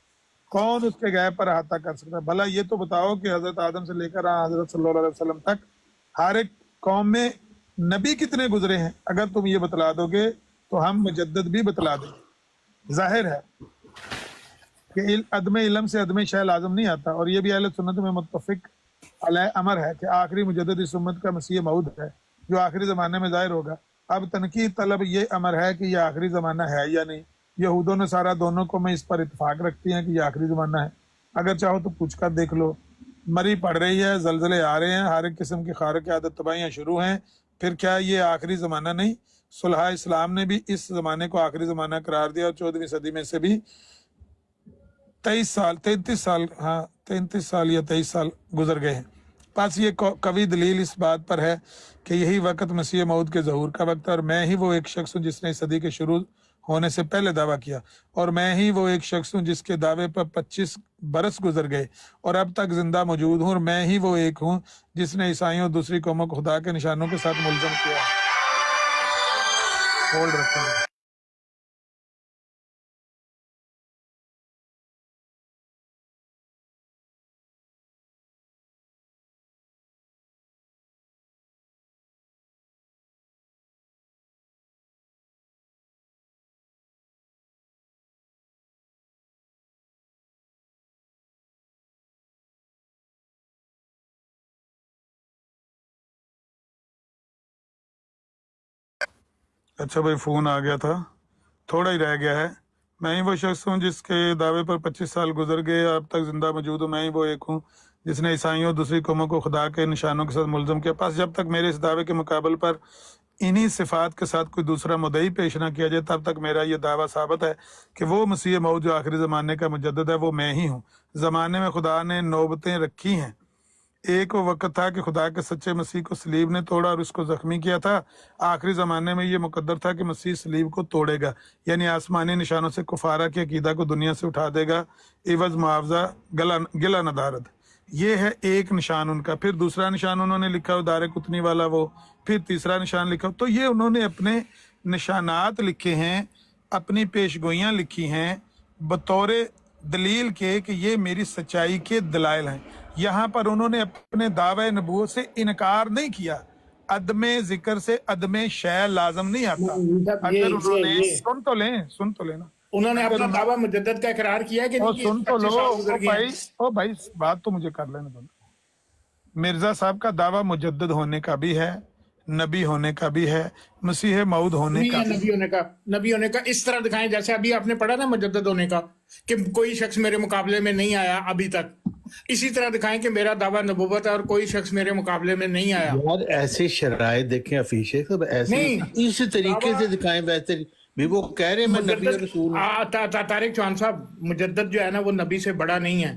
कौन उसके गैब पर अहाता कर सकता है? भला ये तो बताओ कि हजरत आदम से लेकर हजरत सल्लल्लाहु अलैहि वसल्लम तक हर एक कौम में नबी कितने गुजरे हैं? अगर तुम ये बतला दोगे तो हम मुजद्दिद भी बतला देंगे। जाहिर है कि अदम इल्म से अदम शय लाजम नहीं आता, और ये भी अहले सुन्नत में मुत्तफिक अलैह अमर है कि आखिरी मुजद्दिद इस उम्मत का मसीह मऊद है जो आखिरी ज़माने में ज़ाहिर होगा। अब तनकीद तलब ये अमर है कि यह आखिरी ज़माना है या नहीं। यहूदों ने सारा दोनों को में इस पर इत्तेफाक रखती हैं कि यह आखिरी ज़माना है। अगर चाहो तो पूछ कर देख लो, मरी पड़ रही है, जलजले आ रहे हैं, हर एक किस्म की खारक आदत तबाहियाँ शुरू हैं, फिर क्या ये आखिरी ज़माना नहीं? सुलह इस्लाम ने भी इस ज़माने को आखिरी ज़माना करार दिया, और 14वीं सदी में से भी 33 साल या 23 साल गुजर गए हैं। बस ये कवि दलील इस बात पर है कि यही वक्त मसीह मऊद के ज़हूर का वक्त है, और मैं ही वो एक शख्स हूँ जिसने इस सदी के शुरू होने से पहले दावा किया, और मैं ही वो एक शख्स हूँ जिसके दावे पर 25 बरस गुजर गए और अब तक जिंदा मौजूद हूँ, और मैं ही वो एक हूँ जिसने ईसाइयों और दूसरी कौमों को खुदा के निशानों के साथ मुलज़म किया है। होल्ड रखें। अच्छा भाई फोन आ गया था, थोड़ा ही रह गया है। मैं ही वो शख्स हूँ जिसके दावे पर 25 साल गुजर गए, अब तक जिंदा मौजूद हूँ। मैं ही वो एक हूँ जिसने ईसाइयों और दूसरी कौमों को खुदा के निशानों के साथ मुलजम किया। पास जब तक मेरे इस दावे के मुकाबले पर इन्हीं सिफात के साथ कोई दूसरा मुद्दई पेश ना किया जाए, तब तक मेरा ये दावा साबित है कि वो मसीह मौद जो आखिरी ज़माने का मुजद्दिद है, वो मैं ही हूँ। ज़माने में खुदा ने नौबतें रखी हैं। एक वो वक्त था कि खुदा के सच्चे मसीह को सलीब ने तोड़ा और उसको जख्मी किया था। आखिरी ज़माने में ये मुकद्दर था कि मसीह सलीब को तोड़ेगा, यानी आसमानी निशानों से कुफारा के अकीदा को दुनिया से उठा देगा, इवज मुआवजा गिला नदारत। ये है एक निशान उनका। फिर दूसरा निशान उन्होंने लिखा उदारे कुतनी वाला वो, फिर तीसरा निशान लिखा। तो ये उन्होंने अपने निशानात लिखे हैं, अपनी पेशगोइयाँ लिखी हैं बतौर दलील के कि ये मेरी सच्चाई के दलाइल हैं। यहाँ पर उन्होंने अपने दावे नबूवत से इनकार नहीं किया। अदमे जिक्र से अदमे शय लाजम नहीं आता। अगर उन्होंने सुन तो लेना उन्होंने अपना दावा मुजद्दद का इकरार किया कि और नहीं, सुन तो 25 लो साल गुजर गए हैं। ओ भाई बात तो मुझे कर लेने दो। मिर्जा साहब का दावा मुजद्दद होने का भी है, नबी होने का भी है, मसीह मऊद होने नहीं का है, नबी होने का इस तरह दिखाएं जैसे अभी आपने पढ़ा ना मुजद्दद होने का, कि कोई शख्स मेरे मुकाबले में नहीं आया अभी तक। इसी तरह दिखाएं कि मेरा दावा नबूवत है और कोई शख्स मेरे मुकाबले में नहीं आया। यार ऐसे शराय देखें अफीशे सब ऐसे नहीं, इस तरीके से दिखाएं। वैसे भी वो कह रहे हैं मैं नबी और रसूल हूं। तारिक चौहान साहब, मुजद्दद जो है ना वो नबी से बड़ा नहीं है,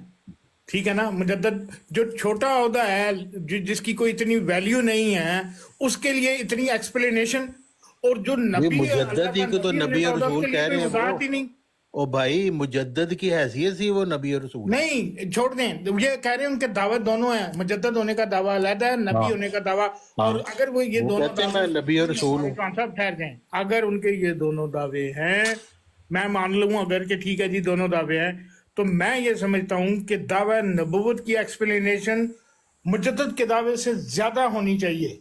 ठीक है ना। मुजद्दद जो छोटा ओहदा है, जिसकी कोई इतनी वैल्यू नहीं है, उसके लिए इतनी एक्सप्लेनेशन। और जो नबी मुजद्दद ही को तो नबी और रसूल कह रहे हैं वजाहत ही नहीं। ओ भाई मुजद्दद की हैसियत ही वो नबी और रसूल है। नहीं, छोड़ दें, ये कह रहे हैं उनके दावा दोनों है। मुजद्दद होने का दावा अलहदा है, नबी होने का दावा। और अगर वो ये दोनों कहते हैं मैं नबी और रसूल हूं। साहब ठहर जाएं, अगर उनके ये दोनों दावे हैं, मैं मान लूं अगर कि ठीक है जी दोनों दावे हैं, तो मैं ये समझता हूं कि दावा नबूवत की एक्सप्लेनेशन मुजद्दद के दावे से ज्यादा होनी चाहिए,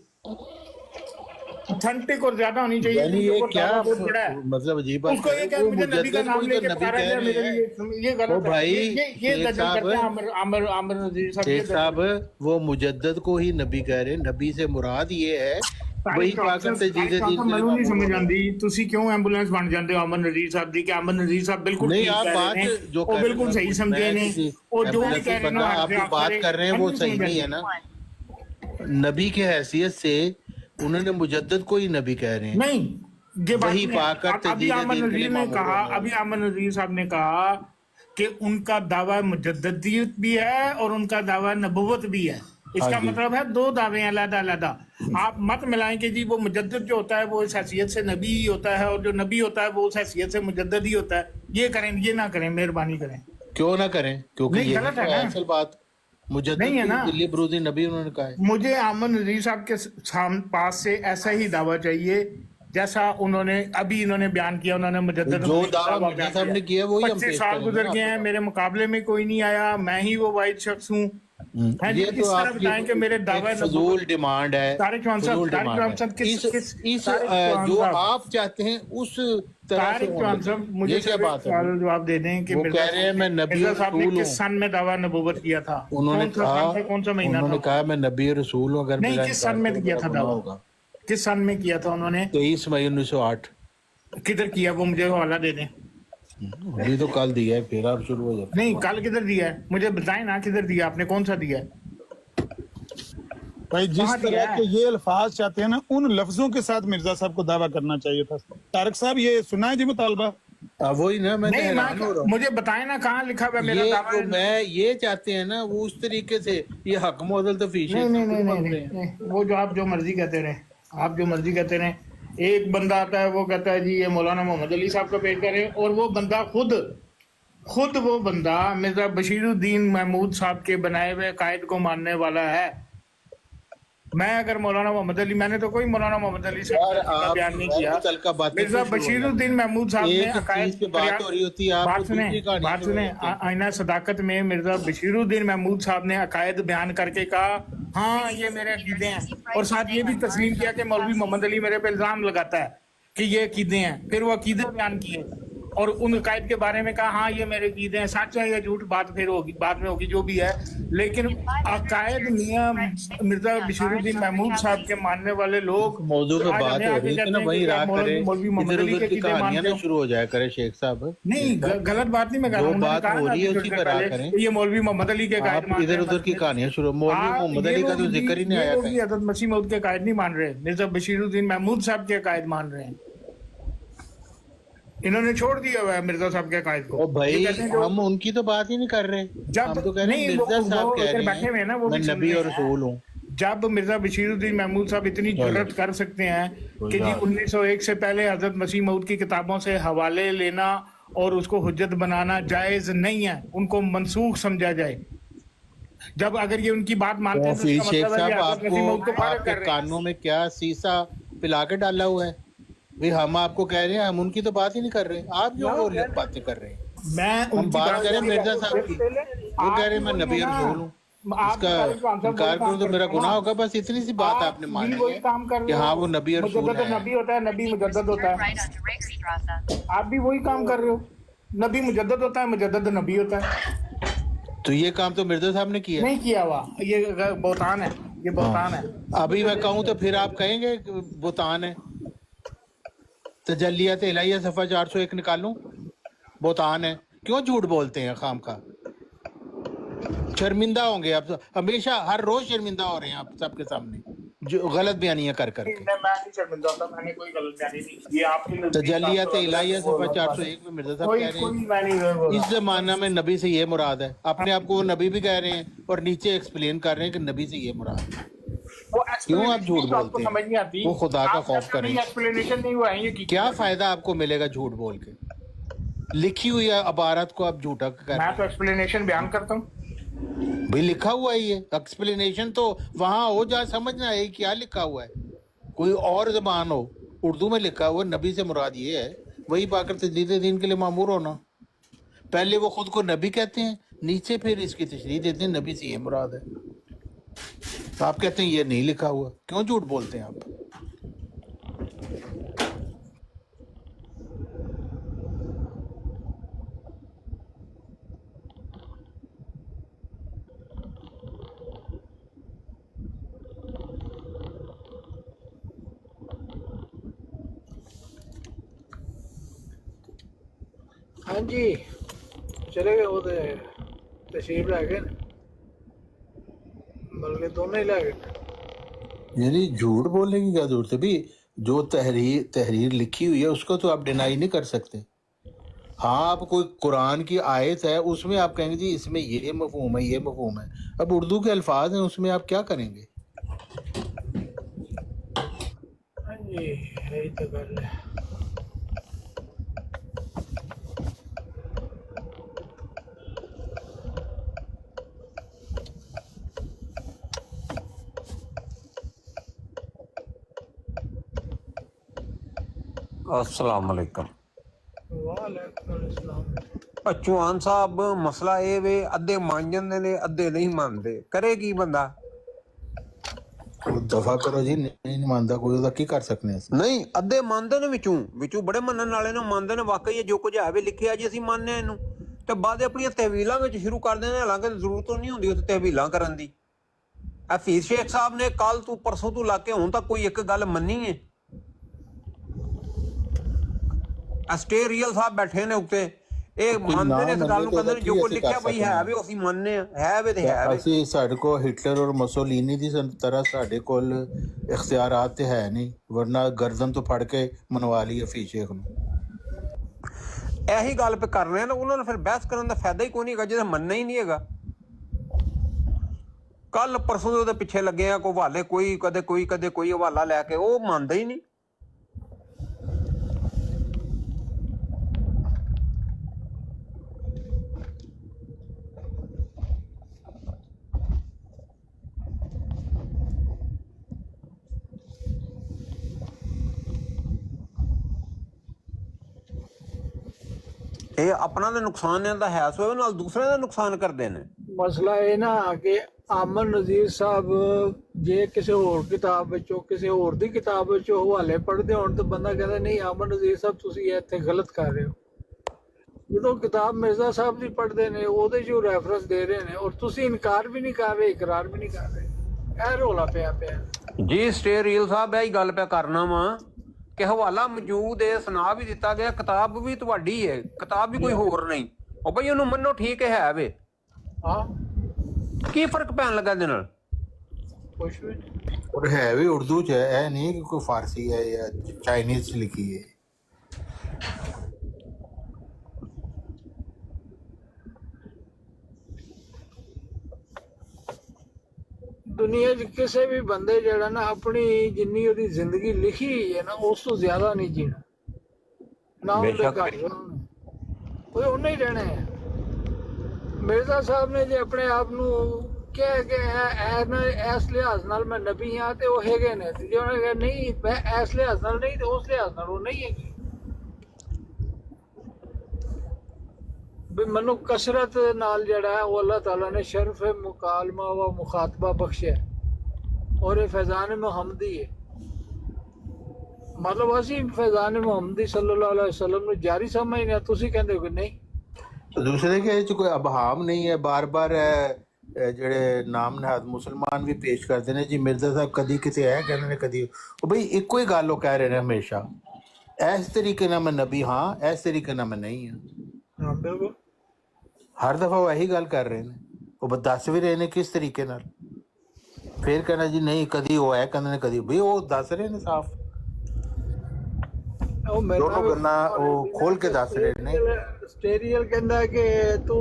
ऑथेंटिक और ज्यादा होनी चाहिए। यानी ये वो क्या दावा बहुत बड़ा है। मतलब अजीब बात उसको ये क्या वो मुझे नबी का मुजद्दद नाम को लेके तो नबी पुकारा कह गया, रहे मेरे हैं। लिए ये ओ गलत है। भाई ये शेख दजल करते हैं आमिर नजीर साहब। शेख साहब वो मुजद्दद को ही नबी कह रहे हैं। नबी से मुराद ये है वही पाकर से जीते ਮੈਨੂੰ ਨਹੀਂ ਸਮਝ ਆਉਂਦੀ ਤੁਸੀਂ ਕਿਉਂ ਐਂਬੂਲੈਂਸ ਬਣ ਜਾਂਦੇ ਹੋ ਅਮਨ ਨਜ਼ੀਰ ਸਾਹਿਬ ਦੀ, ਕਿ ਅਮਨ ਨਜ਼ੀਰ ਸਾਹਿਬ ਬਿਲकुल नहीं ठीक आप कह बात रहे हैं, जो वो बिल्कुल सही समझे ने, और जो भी कह रहे हैं ना आप जो बात कर रहे हैं वो सही नहीं है ना। नबी की हैसियत से उन्होंने मुजद्दद को ही नबी कह रहे हैं। नहीं, ये बात वही नहीं। पाकर अभी अमन नजीर ने कहा, अभी अमन नजीर साहब ने कहा कि उनका दावा मुजद्ददियत भी है और उनका दावा नबूवत भी है। इसका मतलब है दो दावे हैं अलग अलग। आप मत मिलाएं कि जी वो मुजद्दद जो होता है वो इस हैसियत से नबी ही होता है और जो नबी होता है वो उस हैसियत से मुजद्दद ही होता है। ये करें, ये ना करें, मेहरबानी करें। क्यों ना करें, क्योंकि नहीं, ये गलत तो है ना। असल बात मुजद्दद नहीं है ना। दिल्ली बरूदी नबी उन्होंने कहा है। मुझे अमन नजीर साहब के पास से ऐसा ही दावा चाहिए जैसा उन्होंने अभी इन्होंने बयान किया। उन्होंने मुजद्दद जो दावा मिर्जा साहब ने किया वही हम 25 पेश साल करेंगे गुजर ना गए हैं, मेरे मुकाबले में कोई नहीं आया, मैं ही वो वाहिद शख्स हूँ। ये तो बताएं कि मेरे दावा फजूल डिमांड है। तारिक चौहान साहब, फजूल तारिक डिमांड चौहान है। साहब इस तारिक चौहान जो साहब, आप चाहते हैं उस तरह से तारिक चौहान साहब मुझे ये क्या सिर्फ बात है? सवाल जवाब दे दें कि वो मिर्जा कह रहे हैं मैं नबी मिर्जा और साहब ने रसूल किस हूँ। सन में दावा नबूवत किया था? उन्होंने कौन सा कहा सन था, कौन सा महीना उन्होंने था? कहा मैं नबी और रसूल हूँ। अगर नहीं, मेरा किस सन में किया था दावा? होगा किस सन में किया था उन्होंने? 23 मई 1908। किधर किया वो मुझे हवाला दे दें। अभी तो कल दिया है, फिर आप शुरू हो जाते नहीं, कल किधर दिया है मुझे बताएं ना, किधर दिया आपने, कौन सा दिया है? भाई जिस कहाँ दिया तरह है? के ये अल्फाज चाहते हैं ना, उन लफ्जों के साथ मिर्जा साहब को दावा करना चाहिए था। तारिक साहब ये सुना है जी मुतालबा? वही ना मैं नहीं, हैरान हो रहा हूँ। मुझे बताएं ना कहाँ लिखा हुआ है मेरा ये दावा जो है? मैं ये चाहते हैं ना वो उस तरीके से ये हक मोदल तफीश नहीं नहीं नहीं नहीं नहीं, वो जो आप जो मर्जी कहते रहे, आप जो मर्जी कहते रहे। एक बंदा आता है वो कहता है जी ये मौलाना मोहम्मद अली साहब का पेश करें, और वो बंदा खुद वो बंदा मिर्जा बशीरुद्दीन महमूद साहब के बनाए हुए कायद को मानने वाला है। मैं अगर मौलाना मोहम्मद अली, मैंने तो कोई मौलाना मोहम्मद अली साहब का बयान नहीं किया। मिर्जा बशीरुद्दीन महमूद साहब ने अकायद की बात हो रही होती है। बात सुने आईना सदाकत में मिर्जा बशीरुद्दीन महमूद साहब ने अकायद बयान करके कहा हाँ ये मेरे अकीदे हैं, और साथ ये भी तस्लीम किया कि मौलवी मोहम्मद अली मेरे पे इल्जाम लगाता है कि ये अकीदे हैं। फिर वो अकीदे बयान किए, اور ان عقائد کے بارے میں کہا ہاں یہ میرے عقیدے ہیں، سچ ہے یا جھوٹ بات پھر ہوگی، بعد میں ہوگی جو بھی ہے، لیکن عقائد میاں مرزا بشیر الدین محمود صاحب کے ماننے والے لوگ موضوع پہ آج بات ہمیں ہو آ رہی کے ہے کہتے نا، ہیں وہی کہ آپ راہ کرے، مولوی محمد ادھر علی ادھر کے کی عقیدے کہانیاں مانتے نہ ہو۔ شروع ہو جایا کرے شیخ صاحب۔ نہیں غلط بات نہیں میں کہہ رہا جو ہوں، انہوں نے بات کہا ہو نا رہی ہے ابھی اسی تھوڑی پہ دیر راہ پہلے کریں، کہ یہ مولوی محمد علی کے عقائد آپ مان رہے ادھر ادھر کی ہیں۔ کہانیاں شروع، مولوی محمد علی کا تو ذکر ہی نہیں یہ آیا لوگ کہیں۔ بھی حضرت مسیح موعود کے عقائد نہیں مان رہے، مرزا بشیر الدین محمود صاحب کے عقائد مان رہے ہیں، انہوں نے چھوڑ دیا ہوا ہے مرزا صاحب کے عقائد کو۔ اور یہ بھائی کہتے ہیں جو ہم ان کی تو بات ہی نہیں کر رہے، جب ہم تو کہہ رہے ہیں نہیں مرزا صاحب وہ کہہ ادھر رہے بیٹھے ہوئے ہیں نا، وہ ہیں بھی میں سن نبی رہے اور ہیں، رسول ہوں۔ جب مرزا بشیر الدین محمود صاحب اتنی چلو جرأت کر سکتے ہیں کوئی کہ جی بات 1901 سے پہلے حضرت مسیح موعود کی کتابوں سے حوالے لینا اور اس کو حجت بنانا جائز نہیں ہے، ان کو منسوخ سمجھا جائے، جب اگر یہ ان کی بات مانتے تو ہیں تو اس پھر کا شیخ مطلب ہے صاحب یہ حضرت مسیح موعود کو آپ فارغ کے کر رہے ہیں۔ کانوں میں کیا سیسا پلا کے ڈالا ہوا ہے؟ بھئی ہم آپ کو کہہ رہے ہیں، ہم ان کی تو بات ہی نہیں کر رہے، آپ جو وہ باتیں کر رہے ہیں۔ میں ان ہم کی بات کر رہے ہیں مرزا صاحب کی، وہ کہہ آپ رہے بھی ہیں میں وہی نبی ہے اور نا، رسول ہوں، اس آپ کا بھی طارق خان صاحب وہی انکار کروں کام تو میرا کرتے ہیں گناہ نا، ہوگا، بس اتنی سی بات آپ نے بھی مانی وہی ہے کام کر کہ رہے ہاں ہو، وہ نبی اور رسول مجدد ہے۔ نبی ہوتا ہے، نبی مجدد ہوتا ہے، آپ بھی وہی کام کر رہے ہو، نبی مجدد ہوتا ہے، مجدد نبی ہوتا ہے، تو یہ کام تو مرزا صاحب نے کیا ہے۔ نہیں کیا ہوا، یہ بہتان ہے، یہ ہاں بہتان ہے۔ ابھی میں کہوں تو پھر آپ کہیں گے کہ بہتان ہے۔ تجلیات الہیہ صفحہ 401 نکالوں، بہتان ہے، کیوں جھوٹ بولتے ہیں خام خواہ؟ شرمندہ ہوں گے آپ، ہمیشہ ہر روز شرمندہ ہو رہے ہیں آپ سب کے سامنے جو غلط بیانیاں کر کر کے۔ میں نہیں شرمندہ ہوتا، میں نے کوئی غلط بیانی نہیں کی، یہ آپ کے نزدیک آپ کو تجلیات لگ رہا ہے الہیہ کہ وہ صفحہ غلط بات ہے، 401 میں مرزا صاحب کوئی کہہ رہے کوئی ہیں میں نہیں بول اس رہا۔ زمانہ میں نبی سے یہ مراد ہے، اپنے آپ کو وہ نبی بھی کہہ رہے ہیں اور نیچے ایکسپلین کر رہے ہیں کہ نبی سے یہ مراد ہے۔ وہ کیوں آپ ایکسپلینیشن جھوٹ تو آپ کو بولتے ہیں؟ سمجھ نہیں آتی، وہ خدا کا آپ خوف کہتے ہیں کریں، نہیں ایکسپلینیشن نہیں ہوا ہے، یہ کی کیا فائدہ آپ کو ملے گا جھوٹ بول کے؟ لکھی ہوئی عبارت کو آپ جھوٹا کر میں رہے تو ہیں۔ ایکسپلینیشن بیان کرتا ہوں۔ بھئی لکھا ہوا ہے، یہ ایکسپلینیشن تو وہاں ہو جا سمجھنا ہے کیا لکھا ہوا ہے، کوئی اور زبان ہو، اردو میں لکھا ہوا نبی سے مراد یہ ہے، وہی پا کر تجدید دین کے لیے مامور ہونا۔ پہلے وہ خود کو نبی کہتے ہیں، نیچے پھر اس کی تشریح دیتے ہیں نبی سے یہ مراد ہے، آپ کہتے ہیں یہ نہیں لکھا ہوا، کیوں جھوٹ بولتے ہیں آپ؟ ہاں جی چلے گئے وہ تشریف لے گئے بلکہ دونوں ہی لے گئے۔ یعنی جھوٹ بولنے کی کیا ضرورت ہے بھی؟ جو تحریر لکھی ہوئی ہے اس کو تو آپ ڈینائی نہیں کر سکتے۔ ہاں آپ کوئی قرآن کی آیت ہے اس میں آپ کہیں گے جی اس میں یہ مفہوم ہے یہ مفہوم ہے، اب اردو کے الفاظ ہیں اس میں آپ کیا کریں گے؟ ہاں جی یہی تو گل ہے۔ السلام علیکم۔ وعلیکم السلام۔ چوہان صاحب مسئلہ یہ وے ادھے مان جاندے نے ادھے نہیں مانتے، کرے کی بندہ؟ دفاع کرو جی، نہیں مانتا کوئی تو کی کر سکتے ہیں؟ نہیں ادھے مانتے نے وچوں بڑے منن والے نے مانتے نے واقعی جو کچھ ہے لکھیا جی اسی ماننے ہیں اینوں، تے بعد اپنی تحویلاں وچ شروع کر دینے، حالانکہ ضرورت نہیں ہوندی تے تحویلاں کرن دی۔ حفیظ شیخ صاحب نے کل تو پرسوں تو لا کے ہن تک کوئی ایک گل منی ہے؟ اسٹے ریئل صاحب بیٹھے نے اتنے یہ کوئی مانتے نے نام اس گل مننے نوں، تو کہندے نے جو کی کچھ ایسے لکھیا کر بھئی سکتے ہے ہیں؟ وے اسی ماننے ہے وے تے ہے وے۔ اسی ساڈے کو ہٹلر اور مسولینی دی طرح ساڈے کول اختیارات تے ہے نہیں، ورنہ گردن تو پھڑ کے منوا لی حفیظ شیخ نو۔ یہی گل پہ کر رہے ہیں نا، انہوں نے پھر بحث کرنے کا فائدہ ہی کوئی نہیں گا جسے مننا ہی نہیں ہے۔ کل پرسوں دے پیچھے لگے ہیں، کوئی حوالے کوئی کدے کوئی حوالہ لے کے، وہ مانتا ہی نہیں۔ یہ اپنا تو نقصان ہے سو نال دوسرے کا نقصان کرتے ہیں۔ مسئلہ یہ نا کہ آمن نذیر صاحب جے کسی اور کتاب وچوں کسی اور دی کتاب وچوں حوالے پڑھدے ہون تو بندہ کہندا نہیں آمن نذیر صاحب تسی اتنے غلط کر رہے ہو۔ ਜਦੋਂ ਕਿਤਾਬ ਮਿਰਜ਼ਾ ਸਾਹਿਬ ਦੀ ਪੜ੍ਹਦੇ ਨੇ ਉਹਦੇ 'ਚ ਰੈਫਰੈਂਸ ਦੇ ਰਹੇ ਨੇ ਔਰ ਤੁਸੀਂ ਇਨਕਾਰ ਵੀ ਨਹੀਂ ਕਰ ਰਹੇ, ਇਕਰਾਰ ਵੀ ਨਹੀਂ ਕਰ ਰਹੇ। ਇਹ ਰੌਲਾ ਪਿਆ ਜੀ ਸਟੇਰੀਅਲ ਸਾਹਿਬ ਇਹੀ ਗੱਲ ਪਿਆ ਕਰਨਾ ਵਾ ਕਿ ਹਵਾਲਾ ਮੌਜੂਦ ਹੈ, ਸੁਣਾ ਵੀ ਦਿੱਤਾ ਗਿਆ, ਕਿਤਾਬ ਵੀ ਤੁਹਾਡੀ ਹੈ, ਕਿਤਾਬ ਵੀ ਕੋਈ ਹੋਰ ਨਹੀਂ। ਉਹ ਬਈ ਉਹਨੂੰ ਮੰਨੋ ਠੀਕ ਹੈ ਵੇ, ਹਾਂ ਕੀ ਫਰਕ ਪੈਣ ਲੱਗਾ ਇਹਦੇ ਨਾਲ? ਕੁਛ ਵੀ ਨਹੀਂ। और है भी उर्दू च है, ऐ नहीं कि कोई फारसी है या चाइनीज च लिखी है। ਦੁਨੀਆ 'ਚ ਕਿਸੇ ਵੀ ਬੰਦੇ ਜਿਹੜਾ ਨਾ ਆਪਣੀ ਜਿੰਨੀ ਉਹਦੀ ਜ਼ਿੰਦਗੀ ਲਿਖੀ ਹੋਈ ਹੈ ਨਾ ਉਸ ਤੋਂ ਜ਼ਿਆਦਾ ਨਹੀਂ ਜੀਣਾ ਨਾ ਉਹਦੇ ਬੇਸ਼ੱਕ। ਘੱਟ ਕੋਈ ਉਹਨੇ ਹੀ ਰਹਿਣਾ ਹੈ। ਮਿਰਜ਼ਾ ਸਾਹਿਬ ਨੇ ਜੇ ਆਪਣੇ ਆਪ ਨੂੰ ਕਿਹਾ ਕਿ ਇਸ ਲਿਹਾਜ਼ ਨਾਲ ਮੈਂ ਨਬੀ ਹਾਂ ਤੇ ਉਹ ਹੈਗੇ ਨੇ, ਤੇ ਜੇ ਉਹਨੇ ਕਿਹਾ ਨਹੀਂ ਮੈਂ ਇਸ ਲਿਹਾਜ਼ ਨਾਲ ਨਹੀਂ ਤੇ ਉਸ ਲਿਹਾਜ਼ ਨਾਲ ਉਹ ਨਹੀਂ ਹੈਗੀ। ਵੀ ਮੈਨੂੰ ਕਸਰਤ ਨਾਲ ਜਿਹੜਾ ਹੈ ਉਹ ਅੱਲਾਹ ਤਾਲਾ ਨੇ ਸ਼ਰਫ ਮੁਕਾਲਮਾ व ਮੁਖਾਤਬਾ ਬਖਸ਼ਿਆ ਔਰ ਇਹ ਫੈਜ਼ਾਨ ਮੁਹੰਮਦੀ ਹੈ। ਮਤਲਬ ਅਸੀਂ ਫੈਜ਼ਾਨ ਮੁਹੰਮਦੀ ਸੱਲੱਲਾਹੁ ਅਲੈहि ਵਸੱਲਮ ਨੂੰ ਜਾਰੀ ਸਮਝਦੇ ਹਾਂ, ਤੁਸੀਂ ਕਹਿੰਦੇ ਹੋ ਕਿ ਨਹੀਂ। दूसरे के च कोई अबहाम नहीं है, बार बार ਜਿਹੜੇ ਨਾਮ ਨਹਾਦ ਮੁਸਲਮਾਨ ਵੀ ਪੇਸ਼ ਕਰਦੇ ਨੇ ਜੀ ਮਿਰਜ਼ਾ ਸਾਹਿਬ ਕਦੀ ਕਿਤੇ ਹੈ ਕਹਿੰਦੇ ਨੇ, ਕਦੀ ਉਹ ਬਈ ਇੱਕੋ ਹੀ ਗੱਲ ਉਹ ਕਹਿ ਰਹੇ ਨੇ ਹਮੇਸ਼ਾ, ਇਸ ਤਰੀਕੇ ਨਾਲ ਮੈਂ ਨਬੀ ਹਾਂ, ਇਸ ਤਰੀਕੇ ਨਾਲ ਮੈਂ ਨਹੀਂ ਹਾਂ। ਹਾਂ ਬਿਲਕੁਲ ਹਰ ਦਫਾ ਉਹ ਇਹੀ ਗੱਲ ਕਰ ਰਹੇ ਨੇ, ਉਹ ਦੱਸ ਵੀ ਰਹੇ ਨੇ ਕਿਸ ਤਰੀਕੇ ਨਾਲ, ਫਿਰ ਕਹਿਣਾ ਜੀ ਨਹੀਂ ਕਦੀ ਉਹ ਹੈ ਕਹਿੰਦੇ ਨੇ, ਕਦੀ ਬਈ ਉਹ ਦੱਸ ਰਹੇ ਨੇ ਸਾਫ਼, ਉਹ ਮੇਰੇ ਦੋਨੋਂ ਗੱਲਾਂ ਉਹ ਖੋਲ ਕੇ ਦੱਸ ਰਹੇ ਨੇ। ਸਟੇਰੀਅਲ ਕਹਿੰਦਾ ਕਿ ਤੂੰ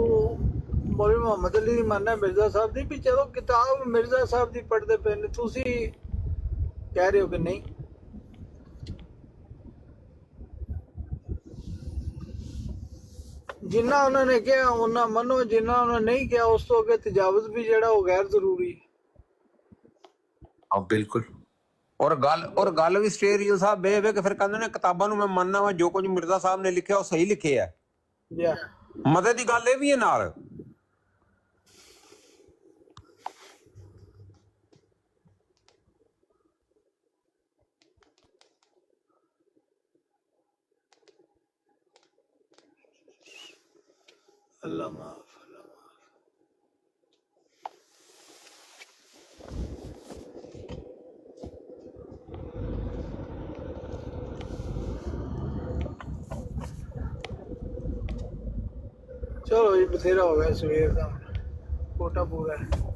ਮੌਲਵੀ ਮੁਹੰਮਦ ਅਲੀ ਦੀ ਮੰਨਦਾ ਮਿਰਜ਼ਾ ਸਾਹਿਬ ਦੀ, ਵੀ ਚਲੋ ਕਿਤਾਬ ਮਿਰਜ਼ਾ ਸਾਹਿਬ ਦੀ ਪੜ੍ਹਦੇ ਪਏ ਨੇ, ਤੁਸੀਂ ਕਹਿ ਰਹੇ ਹੋ ਕਿ ਨਹੀਂ। ਜਿੰਨਾ ਉਹਨਾਂ ਨੇ ਕਿਹਾ ਉਹਨਾਂ ਮੰਨੋ, ਜਿੰਨਾ ਉਹਨਾਂ ਨੇ ਨਹੀਂ ਕਿਹਾ ਉਸ ਤੋਂ ਅੱਗੇ ਤਜਾਵੁਜ਼ ਵੀ ਜਿਹੜਾ ਉਹ ਗੈਰ ਜ਼ਰੂਰੀ ਹੈ। ਹਾਂ ਬਿਲਕੁਲ। ਔਰ ਗੱਲ ਵੀ ਸਟੇਰੀਅਲ ਸਾਹਿਬ ਬੇਵੇ ਕਿ ਫਿਰ ਕਹਿੰਦੇ ਨੇ ਕਿਤਾਬਾਂ ਨੂੰ ਮੈਂ ਮੰਨਣਾ ਵਾ, ਜੋ ਕੁਝ ਮਿਰਜ਼ਾ ਸਾਹਿਬ ਨੇ ਲਿਖਿਆ ਉਹ ਸਹੀ ਲਿਖਿਆ। ਯਾ ਮਦਦ ਦੀ ਗੱਲ ਇਹ ਵੀ ਹੈ ਨਾਲ। ਅੱਲਾ ਮਾਫ। ਚਲੋ ਜੀ ਬਥੇਰਾ ਹੋ ਗਿਆ ਸਵੇਰ ਦਾ, ਕੋਟਾ ਪੂਰਾ ਹੈ।